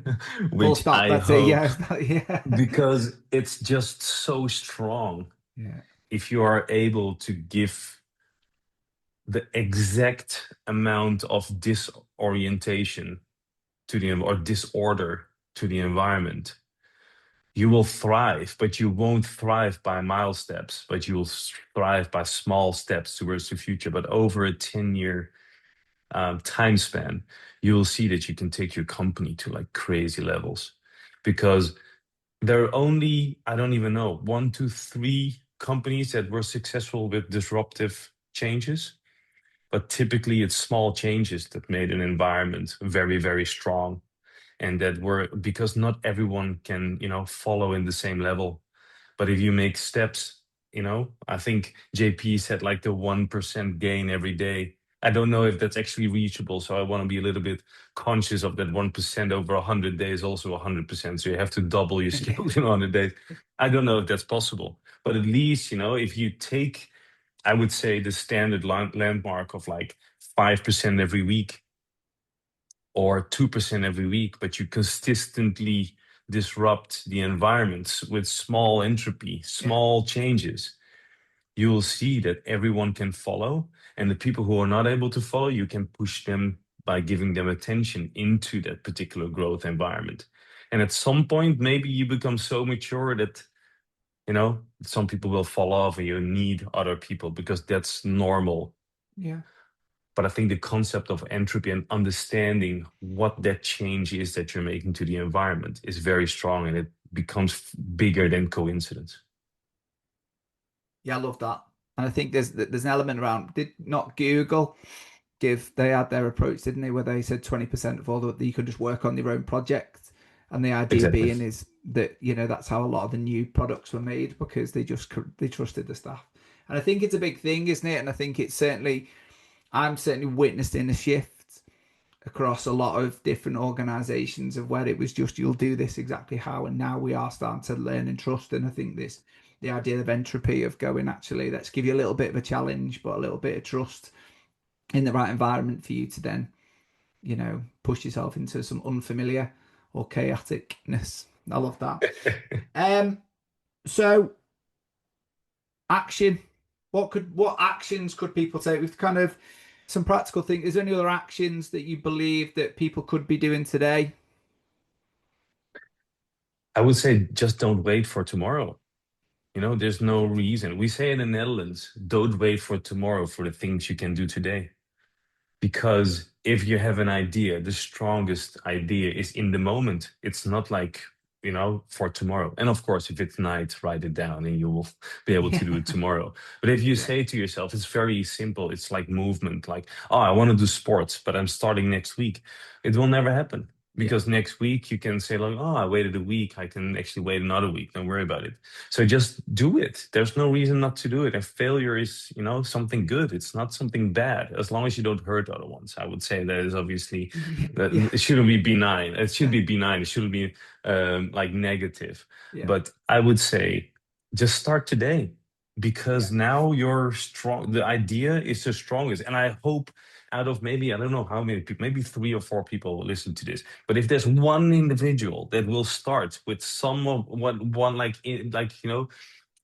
Speaker 2: which
Speaker 1: stop.
Speaker 2: I
Speaker 1: That's it.
Speaker 2: hope,
Speaker 1: Yeah. Yeah.
Speaker 2: because it's just so strong.
Speaker 1: Yeah.
Speaker 2: If you are able to give the exact amount of disorientation to the or disorder to the environment, you will thrive, but you won't thrive by mile steps, but you will thrive by small steps towards the future. But over a 10-year time span, you will see that you can take your company to like crazy levels, because there are only, I don't even know, 1, 2, 3 companies that were successful with disruptive changes. But typically, it's small changes that made an environment very, very strong, and that were because not everyone can, follow in the same level. But if you make steps, I think JP said like the 1% gain every day. I don't know if that's actually reachable. So I want to be a little bit conscious of that 1% over 100 days, also 100%. So you have to double your
Speaker 1: Yeah.
Speaker 2: skills in 100 days. I don't know if that's possible. But at least, if you take, I would say, the standard landmark of like 5% every week or 2% every week, but you consistently disrupt the environments with small entropy,
Speaker 1: Yeah.
Speaker 2: small changes, you will see that everyone can follow. And the people who are not able to follow, you can push them by giving them attention into that particular growth environment. And at some point, maybe you become so mature that, some people will fall off and you need other people because that's normal.
Speaker 1: Yeah.
Speaker 2: But I think the concept of entropy and understanding what that change is that you're making to the environment is very strong, and it becomes bigger than coincidence.
Speaker 1: Yeah, I love that. And I think there's an element around, did not Google give, they had their approach, didn't they, where they said 20% of all that you could just work on your own project. And the idea
Speaker 2: Exactly.
Speaker 1: being is that, that's how a lot of the new products were made, because they trusted the staff. And I think it's a big thing, isn't it? And I think it's certainly, I'm certainly witnessing a shift across a lot of different organizations of where it was just you'll do this exactly how, and now we are starting to learn and trust. And I think this, the idea of entropy, of going, actually let's give you a little bit of a challenge but a little bit of trust in the right environment for you to then, push yourself into some unfamiliar or chaoticness. I love that. So action, what actions could people take? We've kind of some practical things. Is there any other actions that you believe that people could be doing today?
Speaker 2: I would say just don't wait for tomorrow. There's no reason. We say in the Netherlands, don't wait for tomorrow for the things you can do today. Because if you have an idea, the strongest idea is in the moment. It's not like, for tomorrow. And of course, if it's night, write it down and you will be able
Speaker 1: Yeah,
Speaker 2: to do it tomorrow. But if you
Speaker 1: yeah,
Speaker 2: say to yourself, it's very simple. It's like movement, like, oh, I want to do sports, but I'm starting next week. It will never happen.
Speaker 1: yeah.
Speaker 2: Because next week you can say, like, oh, I waited a week. I can actually wait another week. Don't worry about it. So just do it. There's no reason not to do it. And failure is, something good. It's not something bad, as long as you don't hurt other ones. I would say that is obviously that
Speaker 1: Yeah,
Speaker 2: it shouldn't be benign. It should
Speaker 1: yeah,
Speaker 2: be benign. It shouldn't be like negative.
Speaker 1: yeah.
Speaker 2: But I would say just start today
Speaker 1: Yeah.
Speaker 2: because now you're strong. The idea is the strongest. And I hope out of maybe, I don't know how many people, maybe 3 or 4 people will listen to this. But if there's one individual that will start with some of one like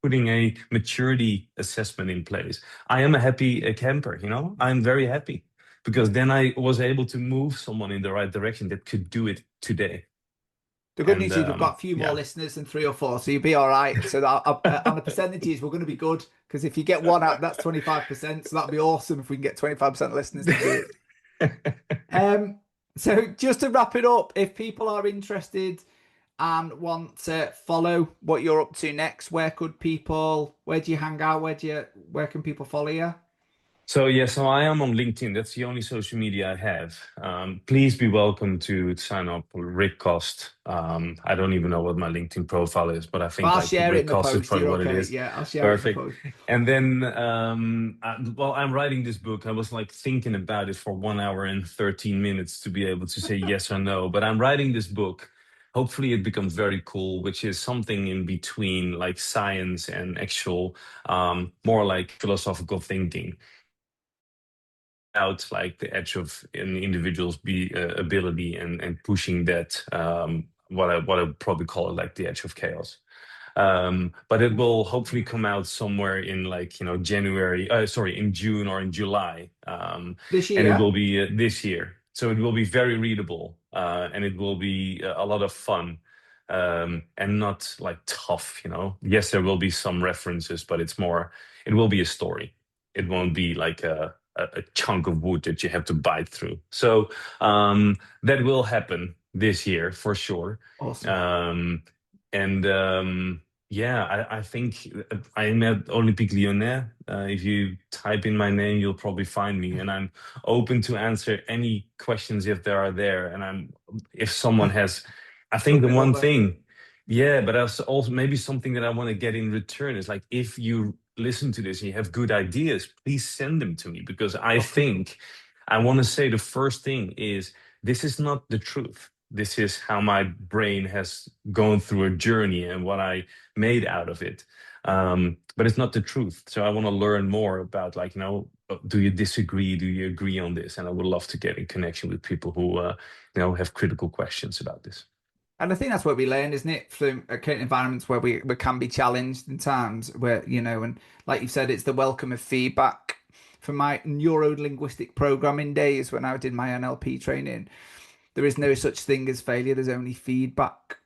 Speaker 2: putting a maturity assessment in place, I am a happy camper. I'm very happy because then I was able to move someone in the right direction that could do it today.
Speaker 1: The good
Speaker 2: And
Speaker 1: news is we've got a few more
Speaker 2: yeah.
Speaker 1: listeners than three or four, so you'll be all right. So that, on the percentages, we're going to be good because if you get one out, that's 25%. So that'd be awesome if we can get 25% of listeners to do it. Um, so just to wrap it up, if people are interested and want to follow what you're up to next, where do you hang out? Where can people follow you?
Speaker 2: So yeah, so I am on LinkedIn. That's the only social media I have. Please be welcome to sign up. Rick Cost. I don't even know what my LinkedIn profile is, but I
Speaker 1: Well,
Speaker 2: think
Speaker 1: I'll
Speaker 2: like
Speaker 1: share it
Speaker 2: Rick
Speaker 1: in the
Speaker 2: Cost is
Speaker 1: post.
Speaker 2: probably
Speaker 1: You're
Speaker 2: what it
Speaker 1: okay.
Speaker 2: is.
Speaker 1: Yeah, I'll share it in the
Speaker 2: Perfect.
Speaker 1: post.
Speaker 2: And then, while I'm writing this book, I was like thinking about it for 1 hour and 13 minutes to be able to say yes or no. But I'm writing this book. Hopefully, it becomes very cool, which is something in between like science and actual, more like philosophical thinking out like the edge of an individual's ability and pushing that what I would probably call it like the edge of chaos. But it will hopefully come out somewhere in like January, sorry, in June or in July,
Speaker 1: This
Speaker 2: and it
Speaker 1: year?
Speaker 2: will be this year. So it will be very readable, and it will be a lot of fun, and not like tough. Yes, there will be some references, but it's more. It will be a story. It won't be like a chunk of wood that you have to bite through. So that will happen this year for sure.
Speaker 1: Awesome.
Speaker 2: Um, and yeah, I think I'm at Olympique Lyonnais. If you type in my name, you'll probably find me, and I'm open to answer any questions if there are there. And if someone has, I think
Speaker 1: Chuck
Speaker 2: the
Speaker 1: it
Speaker 2: one
Speaker 1: over.
Speaker 2: thing, yeah, but also maybe something that I want to get in return is like if you listen to this and you have good ideas, please send them to me because I
Speaker 1: Okay.
Speaker 2: think I want to say the first thing is this is not the truth. This is how my brain has gone through a journey and what I made out of it. But it's not the truth. So I want to learn more about like, do you disagree? Do you agree on this? And I would love to get in connection with people who, have critical questions about this.
Speaker 1: And I think that's what we learn, isn't it, from current environments where we can be challenged in times where, and like you said, it's the welcome of feedback. From my neuro-linguistic programming days when I did my NLP training, there is no such thing as failure. There's only feedback.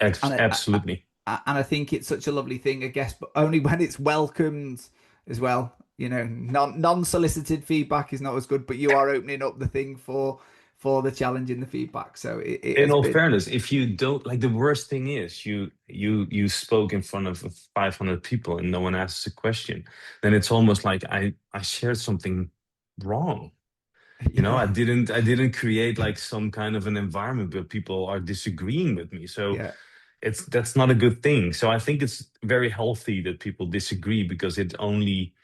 Speaker 1: And
Speaker 2: Absolutely.
Speaker 1: and I think it's such a lovely thing, I guess, but only when it's welcomed as well. Non-solicited feedback is not as good, but you are opening up the thing for the challenge in the feedback. So it
Speaker 2: In
Speaker 1: has
Speaker 2: all
Speaker 1: been,
Speaker 2: fairness, if you don't like the worst thing is you spoke in front of 500 people and no one asks a question, then it's almost like I shared something wrong. I
Speaker 1: yeah,
Speaker 2: didn't create like some kind of an environment where people are disagreeing with me. So
Speaker 1: yeah.
Speaker 2: that's not a good thing. So I think it's very healthy that people disagree, because it only,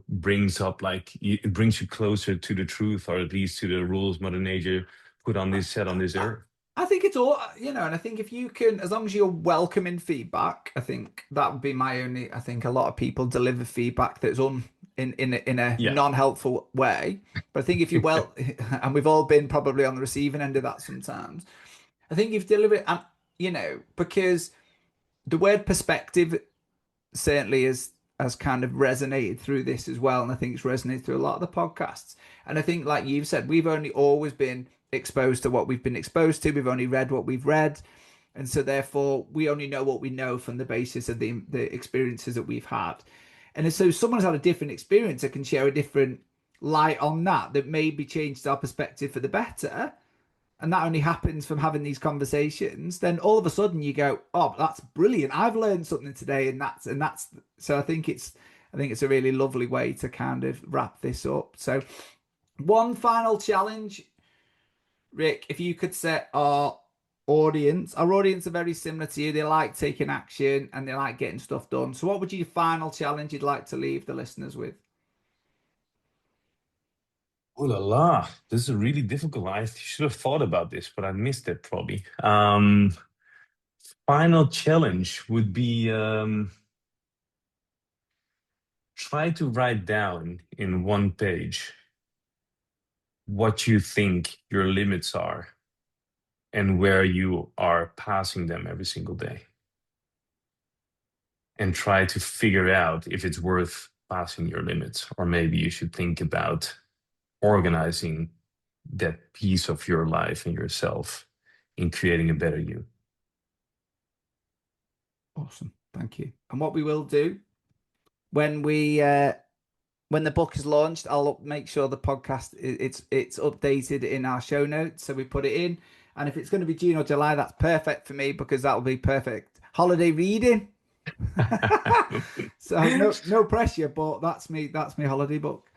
Speaker 2: brings up, like, it brings you closer to the truth, or at least to the rules Mother Nature put on this set on this
Speaker 1: I,
Speaker 2: earth.
Speaker 1: I think it's all, and I think if you can, as long as you're welcoming feedback, I think that would be my only. I think a lot of people deliver feedback that's in a
Speaker 2: Yeah.
Speaker 1: non-helpful way. But I think if you well, and we've all been probably on the receiving end of that sometimes. I think you've delivered, and because the word perspective certainly has kind of resonated through this as well, and I think it's resonated through a lot of the podcasts. And I think, like you've said, we've only always been exposed to what we've been exposed to. We've only read what we've read, and so therefore we only know what we know from the basis of the experiences that we've had. And so someone's had a different experience that can share a different light on that maybe changed our perspective for the better, and that only happens from having these conversations, then all of a sudden you go, oh, that's brilliant, I've learned something today. And that's so I think it's a really lovely way to kind of wrap this up. So one final challenge, Rick, if you could set our audience are very similar to you. They like taking action and they like getting stuff done. So what would your final challenge you'd like to leave the listeners with?
Speaker 2: Oh la la, this is really difficult. I should have thought about this, but I missed it probably. Final challenge would be, try to write down in one page what you think your limits are and where you are passing them every single day, and try to figure out if it's worth passing your limits, or maybe you should think about organizing that piece of your life and yourself in creating a better you.
Speaker 1: Awesome. Thank you. And what we will do when the book is launched, I'll make sure the podcast it's updated in our show notes, so we put it in. And if it's going to be June or July, that's perfect for me because that will be perfect holiday reading. So no pressure, but that's me holiday book.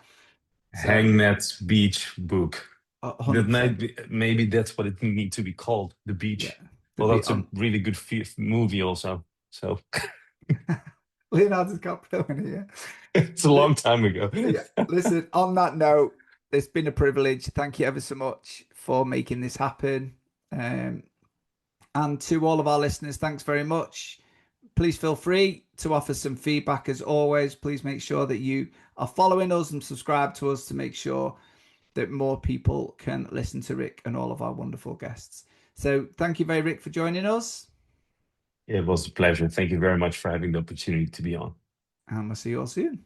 Speaker 1: So
Speaker 2: Hangnet's beach book. That might
Speaker 1: 100%.
Speaker 2: be, maybe that's what it needs to be called, The
Speaker 1: Yeah.
Speaker 2: Beach.
Speaker 1: To
Speaker 2: Well,
Speaker 1: be
Speaker 2: that's a
Speaker 1: on
Speaker 2: really good movie also. So
Speaker 1: Leonardo DiCaprio in here.
Speaker 2: it's a long time ago.
Speaker 1: Yeah. Listen, on that note, it's been a privilege. Thank you ever so much for making this happen. Um, and to all of our listeners, thanks very much. Please feel free to offer some feedback as always. Please make sure that you are following us and subscribe to us to make sure that more people can listen to Rick and all of our wonderful guests. So thank you very Rick for joining us,
Speaker 2: It was a pleasure. Thank you very much for having the opportunity to be on.
Speaker 1: and we'll see you all soon.